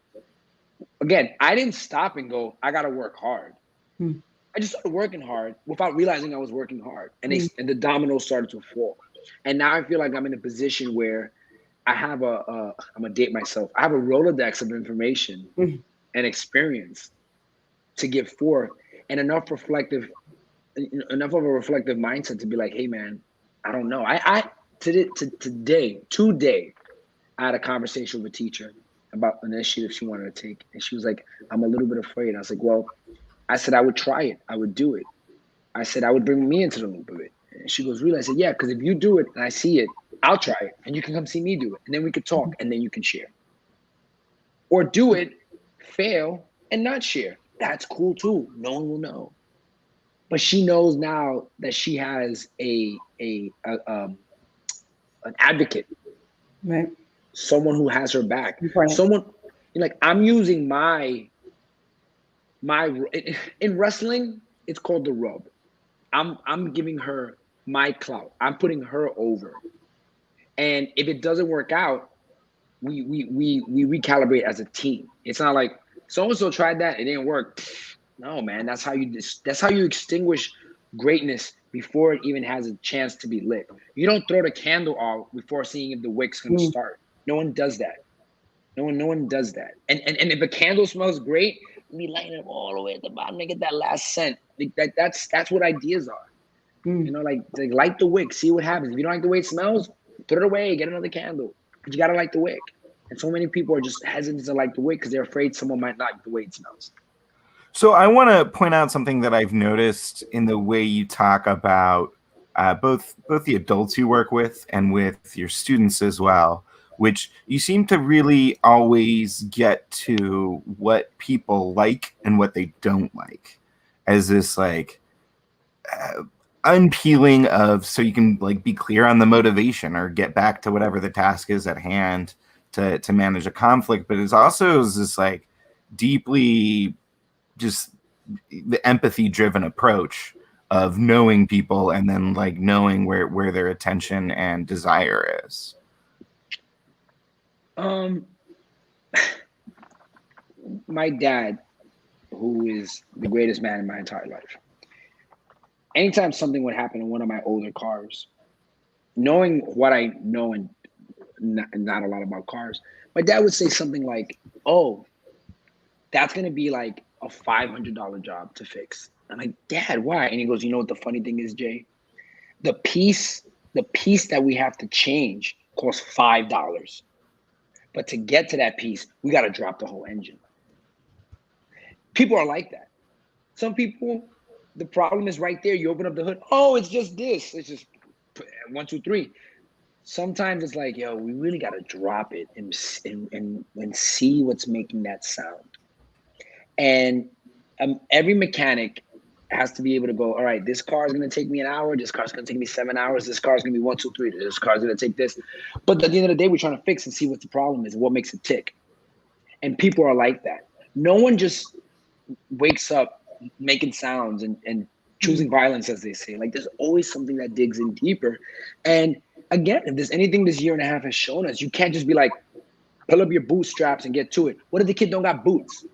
again, I didn't stop and go, I got to work hard. I just started working hard without realizing I was working hard. And the dominoes started to fall. And now I feel like I'm in a position where I have I'm going to date myself. I have a Rolodex of information and experience to give forth, and enough of a reflective mindset to be like, hey man, I don't know. Today, I had a conversation with a teacher about an initiative she wanted to take. And she was like, I'm a little bit afraid. I was like, well, I said, I would try it. I would do it. I said, I would bring me into the loop of it. And she goes, really? I said, yeah, because if you do it and I see it, I'll try it. And you can come see me do it. And then we could talk, and then you can share. Or do it, fail, and not share. That's cool too. No one will know. But she knows now that she has an advocate. Right. Someone who has her back. Important. Someone, like, I'm using my in wrestling, it's called the rub. I'm giving her my clout. I'm putting her over. And if it doesn't work out, we recalibrate as a team. It's not like so-and-so tried that, it didn't work. No, man, that's how you extinguish greatness before it even has a chance to be lit. You don't throw the candle out before seeing if the wick's gonna start. No one does that. No one does that. And if a candle smells great, we light it all the way at the bottom and get that last scent. That's what ideas are. Like light the wick, see what happens. If you don't like the way it smells, put it away, get another candle. But you gotta light the wick. And so many people are just hesitant to light the wick because they're afraid someone might not like the way it smells. So I want to point out something that I've noticed in the way you talk about both the adults you work with and with your students as well, which you seem to really always get to what people like and what they don't like as this like unpeeling of, so you can like be clear on the motivation or get back to whatever the task is at hand to manage a conflict. But it's also this like deeply just the empathy driven approach of knowing people and then like knowing where their attention and desire is. My dad, who is the greatest man in my entire life, anytime something would happen in one of my older cars, knowing what I know and not a lot about cars, my dad would say something like, "Oh, that's gonna be like a $500 job to fix." I'm like, "Dad, why?" And he goes, "You know what the funny thing is, Jay? The piece that we have to change costs $5. But to get to that piece, we got to drop the whole engine." People are like that. Some people, the problem is right there. You open up the hood. Oh, it's just this. It's just 1, 2, 3. Sometimes it's like, yo, we really got to drop it and see what's making that sound. And every mechanic has to be able to go, all right, this car is going to take me an hour. This car is going to take me 7 hours. This car is going to be 1, 2, 3. This car is going to take this. But at the end of the day, we're trying to fix and see what the problem is and what makes it tick. And people are like that. No one just wakes up making sounds and choosing violence, as they say. Like, there's always something that digs in deeper. And again, if there's anything this 1.5 years has shown us, you can't just be like, pull up your bootstraps and get to it. What if the kid don't got boots?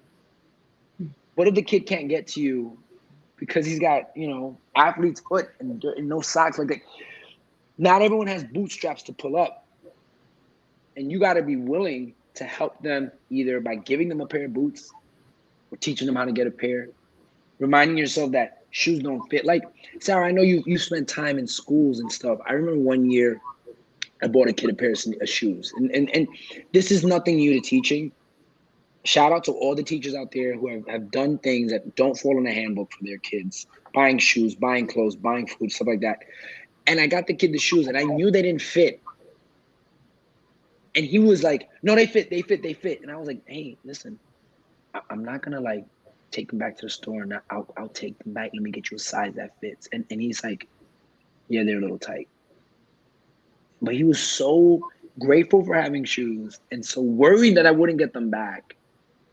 What if the kid can't get to you because he's got, athlete's foot and no socks like that? Not everyone has bootstraps to pull up. And you got to be willing to help them either by giving them a pair of boots or teaching them how to get a pair, reminding yourself that shoes don't fit. Like, Sarah, I know you spent time in schools and stuff. I remember one year I bought a kid a pair of shoes. And this is nothing new to teaching. Shout out to all the teachers out there who have done things that don't fall in the handbook for their kids. Buying shoes, buying clothes, buying food, stuff like that. And I got the kid the shoes and I knew they didn't fit. And he was like, no, they fit. And I was like, hey, listen, I'm not going to like take them back to the store and I'll take them back. Let me get you a size that fits. And he's like, yeah, they're a little tight. But he was so grateful for having shoes and so worried that I wouldn't get them back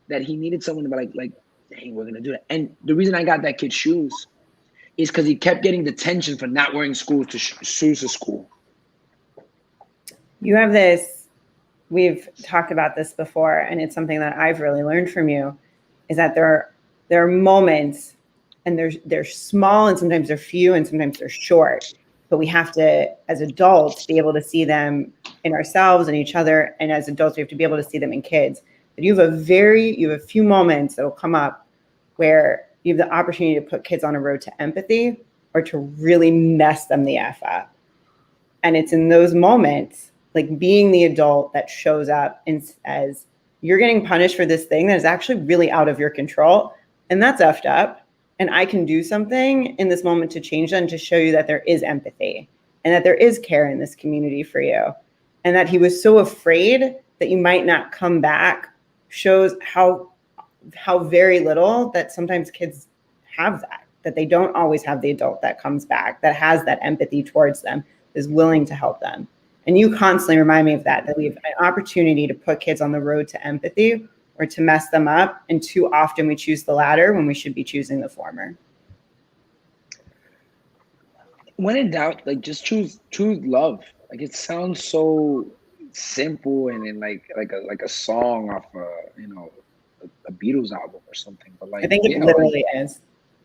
that he needed someone to be like, hey, we're going to do that. And the reason I got that kid shoes is because he kept getting detention for not wearing shoes to school. You have this, we've talked about this before, and it's something that I've really learned from you, is that there are moments, and they're small, and sometimes they're few, and sometimes they're short. But we have to, as adults, be able to see them in ourselves and each other. And as adults, we have to be able to see them in kids. But you have a few moments that will come up where you have the opportunity to put kids on a road to empathy or to really mess them the F up. And it's in those moments, like being the adult that shows up and says, you're getting punished for this thing that is actually really out of your control. And that's effed up. And I can do something in this moment to change that and to show you that there is empathy and that there is care in this community for you. And that he was so afraid that you might not come back shows how very little that sometimes kids have that they don't always have the adult that comes back, that has that empathy towards them, is willing to help them. And you constantly remind me of that we have an opportunity to put kids on the road to empathy or to mess them up. And too often we choose the latter when we should be choosing the former. When in doubt, like just choose love. Like it sounds so simple and like a song off a Beatles album or something. But like I think it literally is.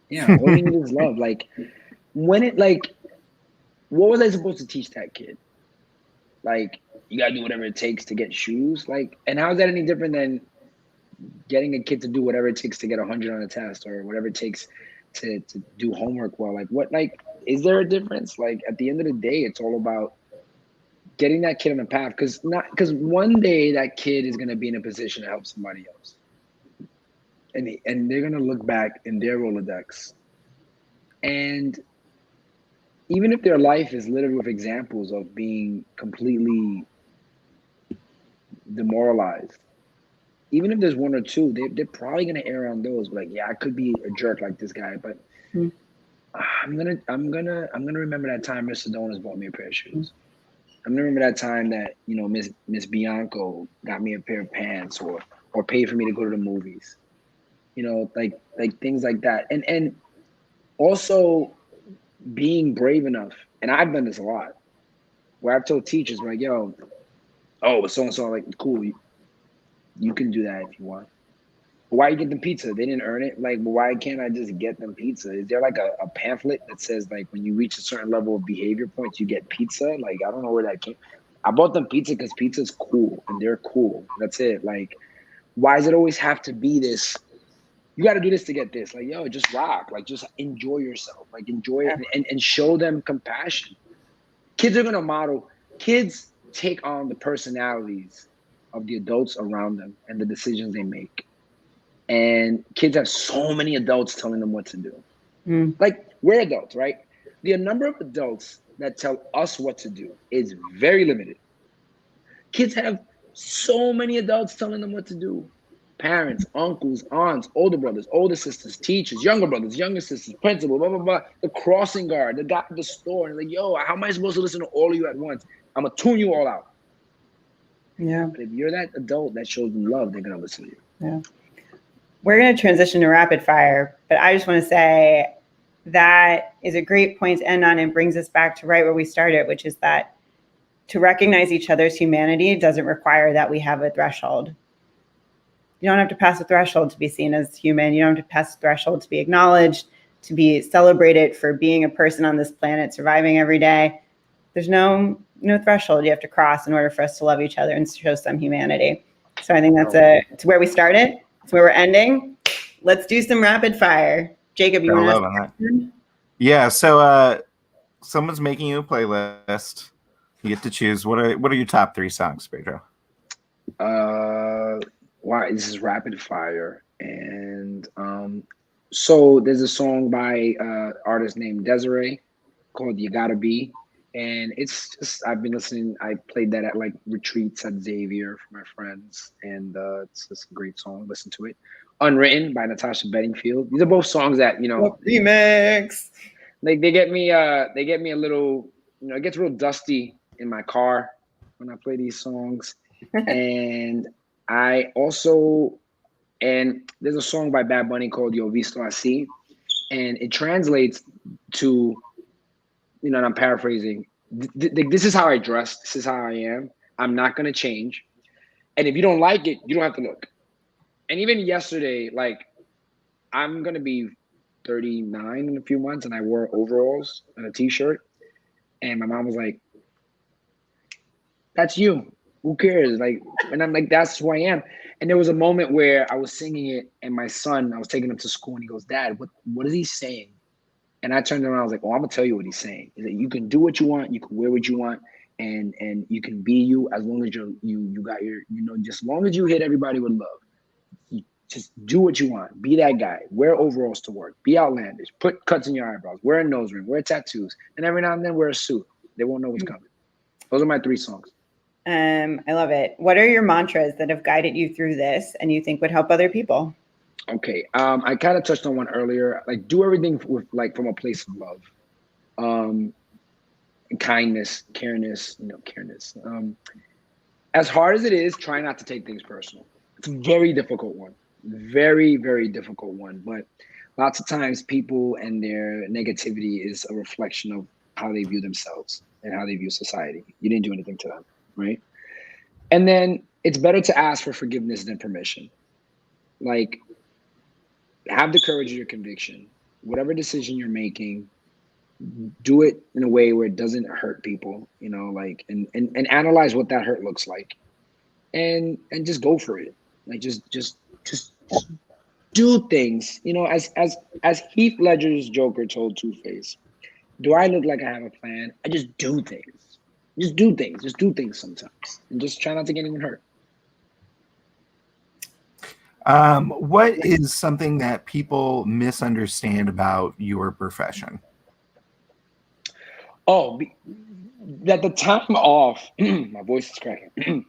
Yeah, all you need is love. Like what was I supposed to teach that kid? Like, you gotta do whatever it takes to get shoes. Like, and how is that any different than getting a kid to do whatever it takes to get 100 on a test or whatever it takes to do homework well? Like, is there a difference? Like, at the end of the day, it's all about getting that kid on the path. Because one day that kid is gonna be in a position to help somebody else, and they're gonna look back in their Rolodex, and even if their life is littered with examples of being completely demoralized, even if there's one or two, they're probably gonna err on those. Like, yeah, I could be a jerk like this guy, but I'm gonna remember that time Mr. Donus bought me a pair of shoes. I'm gonna remember that time that, you know, Miss Bianco got me a pair of pants or paid for me to go to the movies. You know, like things like that. And also being brave enough, and I've done this a lot, where I've told teachers like, yo, oh, so and so, like, cool, you can do that if you want. But why you get them pizza? They didn't earn it. Like, well, why can't I just get them pizza? Is there like a pamphlet that says like when you reach a certain level of behavior points, you get pizza? Like, I don't know where that came. I bought them pizza because pizza's cool and they're cool. That's it. Like, why does it always have to be this? You got to do this to get this. Like, yo, just rock. Like, just enjoy yourself. Like, enjoy it and show them compassion. Kids are gonna model. Kids take on the personalities of the adults around them and the decisions they make. And kids have so many adults telling them what to do. Like, we're adults, right? The number of adults that tell us what to do is very limited. Kids have so many adults telling them what to do. Parents, uncles, aunts, older brothers, older sisters, teachers, younger brothers, younger sisters, principal, blah, blah, blah. The crossing guard, the guy at the store. And like, yo, how am I supposed to listen to all of you at once? I'm going to tune you all out. Yeah. But if you're that adult that shows them love, they're going to listen to you. Yeah. We're going to transition to rapid fire, but I just want to say that is a great point to end on and brings us back to right where we started, which is that to recognize each other's humanity doesn't require that we have a threshold. You don't have to pass a threshold to be seen as human. You don't have to pass a threshold to be acknowledged, to be celebrated for being a person on this planet, surviving every day. There's no threshold you have to cross in order for us to love each other and show some humanity. So I think it's where we started. It's where we're ending. Let's do some rapid fire. Jacob, you want to? Yeah. So someone's making you a playlist. You get to choose. What are your top 3 songs, Pedro? Wow, this is rapid fire, and so there's a song by artist named Desiree called "You Gotta Be," and it's just I've been listening. I played that at like retreats at Xavier for my friends, and it's just a great song. Listen to it. "Unwritten" by Natasha Bedingfield. These are both songs that remix. Like they get me a little, it gets real dusty in my car when I play these songs, and there's a song by Bad Bunny called Yo Visto Así, and it translates to, and I'm paraphrasing, this is how I dress, this is how I am, I'm not going to change. And if you don't like it, you don't have to look. And even yesterday, like, I'm going to be 39 in a few months, and I wore overalls and a t-shirt. And my mom was like, that's you. Who cares? Like, and I'm like, that's who I am. And there was a moment where I was singing it, and my son, I was taking him to school, and he goes, Dad, what is he saying? And I turned around, I was like, oh, I'm gonna tell you what he's saying. Is that you can do what you want, you can wear what you want, and you can be you as long as you got your, just as long as you hit everybody with love. You just do what you want. Be that guy. Wear overalls to work. Be outlandish. Put cuts in your eyebrows. Wear a nose ring. Wear tattoos. And every now and then wear a suit. They won't know what's coming. Those are my 3 songs. I love it. What are your mantras that have guided you through this and you think would help other people? Okay. I kind of touched on one earlier. Like, do everything with from a place of love. Kindness, careness, careness. As hard as it is, try not to take things personal. It's a very difficult one. Very, very difficult one. But lots of times people and their negativity is a reflection of how they view themselves and how they view society. You didn't do anything to them, right? And then it's better to ask for forgiveness than permission. Like, have the courage of your conviction. Whatever decision you're making, do it in a way where it doesn't hurt people, and analyze what that hurt looks like, and just go for it. Like, just do things. As Heath Ledger's Joker told Two-Face, do I look like I have a plan? I just do things. Just do things. Just do things sometimes, and just try not to get anyone hurt. What is something that people misunderstand about your profession? That the time off, my voice is cracking.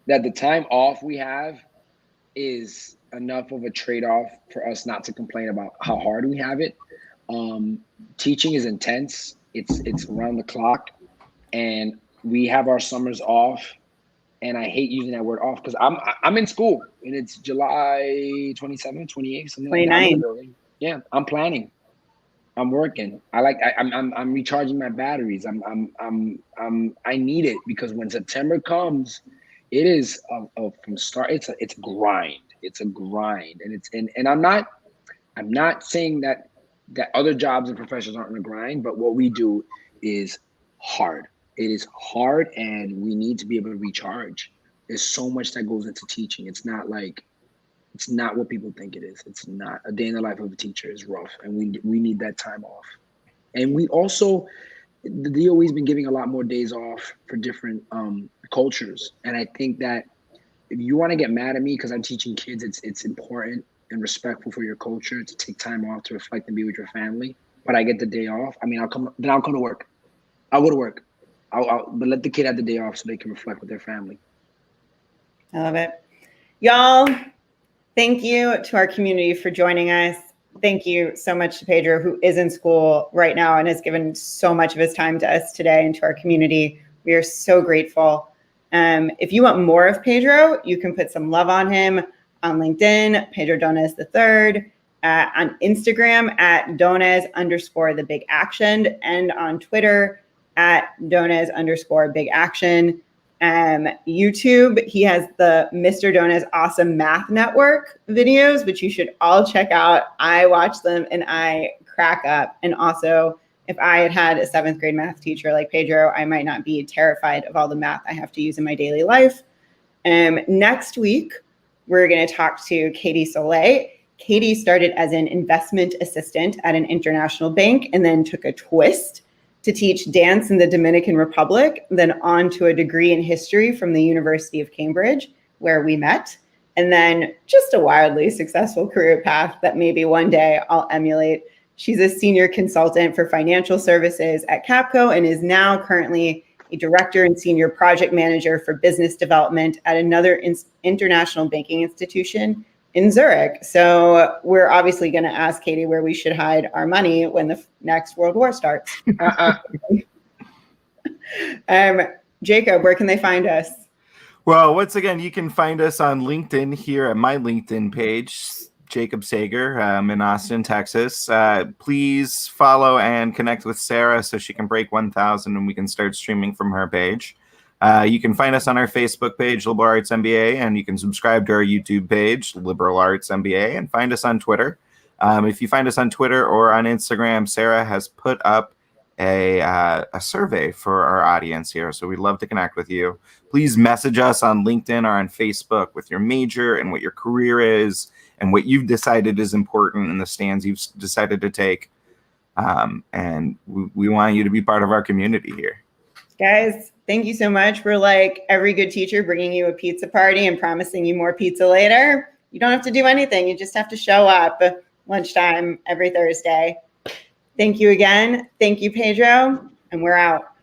That the time off we have is enough of a trade-off for us not to complain about how hard we have it. Teaching is intense. It's around the clock, and we have our summers off. And I hate using that word off because I'm in school and it's July 27th, 28th, something 29. Like that. Yeah, I'm planning. I'm working. I'm recharging my batteries. I need it because when September comes, it is from start. It's a grind. It's a grind, and I'm not saying that other jobs and professions aren't in a grind, but what we do is hard. It is hard, and we need to be able to recharge. There's so much that goes into teaching. It's not what people think it is. It's not. A day in the life of a teacher is rough, and we need that time off. And we also, the DOE's been giving a lot more days off for different cultures. And I think that if you want to get mad at me because I'm teaching kids, it's important and respectful for your culture to take time off to reflect and be with your family. But I get the day off. I mean, I'll come to work. I'll go to work. But let the kid have the day off so they can reflect with their family. I love it. Y'all, thank you to our community for joining us. Thank you so much to Pedro, who is in school right now and has given so much of his time to us today and to our community. We are so grateful. If you want more of Pedro, you can put some love on him on LinkedIn, Pedro Dones III, on Instagram at Dones_the Big Action, and on Twitter at Dones_Big Action. YouTube, he has the Mr. Donus Awesome Math Network videos, which you should all check out. I watch them and I crack up. And also, if I had a 7th grade math teacher like Pedro, I might not be terrified of all the math I have to use in my daily life. Next week, we're going to talk to Katie Soleil. Katie started as an investment assistant at an international bank and then took a twist to teach dance in the Dominican Republic, then on to a degree in history from the University of Cambridge, where we met, and then just a wildly successful career path that maybe one day I'll emulate. She's a senior consultant for financial services at Capco and is now currently a director and senior project manager for business development at another international banking institution in Zurich. So we're obviously going to ask Katie where we should hide our money when the next World War starts. Jacob, where can they find us? Well, once again, you can find us on LinkedIn here at my LinkedIn page, Jacob Sager, in Austin, Texas. Please follow and connect with Sarah so she can break 1,000 and we can start streaming from her page. You can find us on our Facebook page, Liberal Arts MBA, and you can subscribe to our YouTube page, Liberal Arts MBA, and find us on Twitter. If you find us on Twitter or on Instagram, Sarah has put up a survey for our audience here, so we'd love to connect with you. Please message us on LinkedIn or on Facebook with your major and what your career is and what you've decided is important and the stands you've decided to take. And we want you to be part of our community here. Guys, thank you so much. We're like every good teacher bringing you a pizza party and promising you more pizza later. You don't have to do anything. You just have to show up lunchtime every Thursday. Thank you again. Thank you, Pedro. And we're out.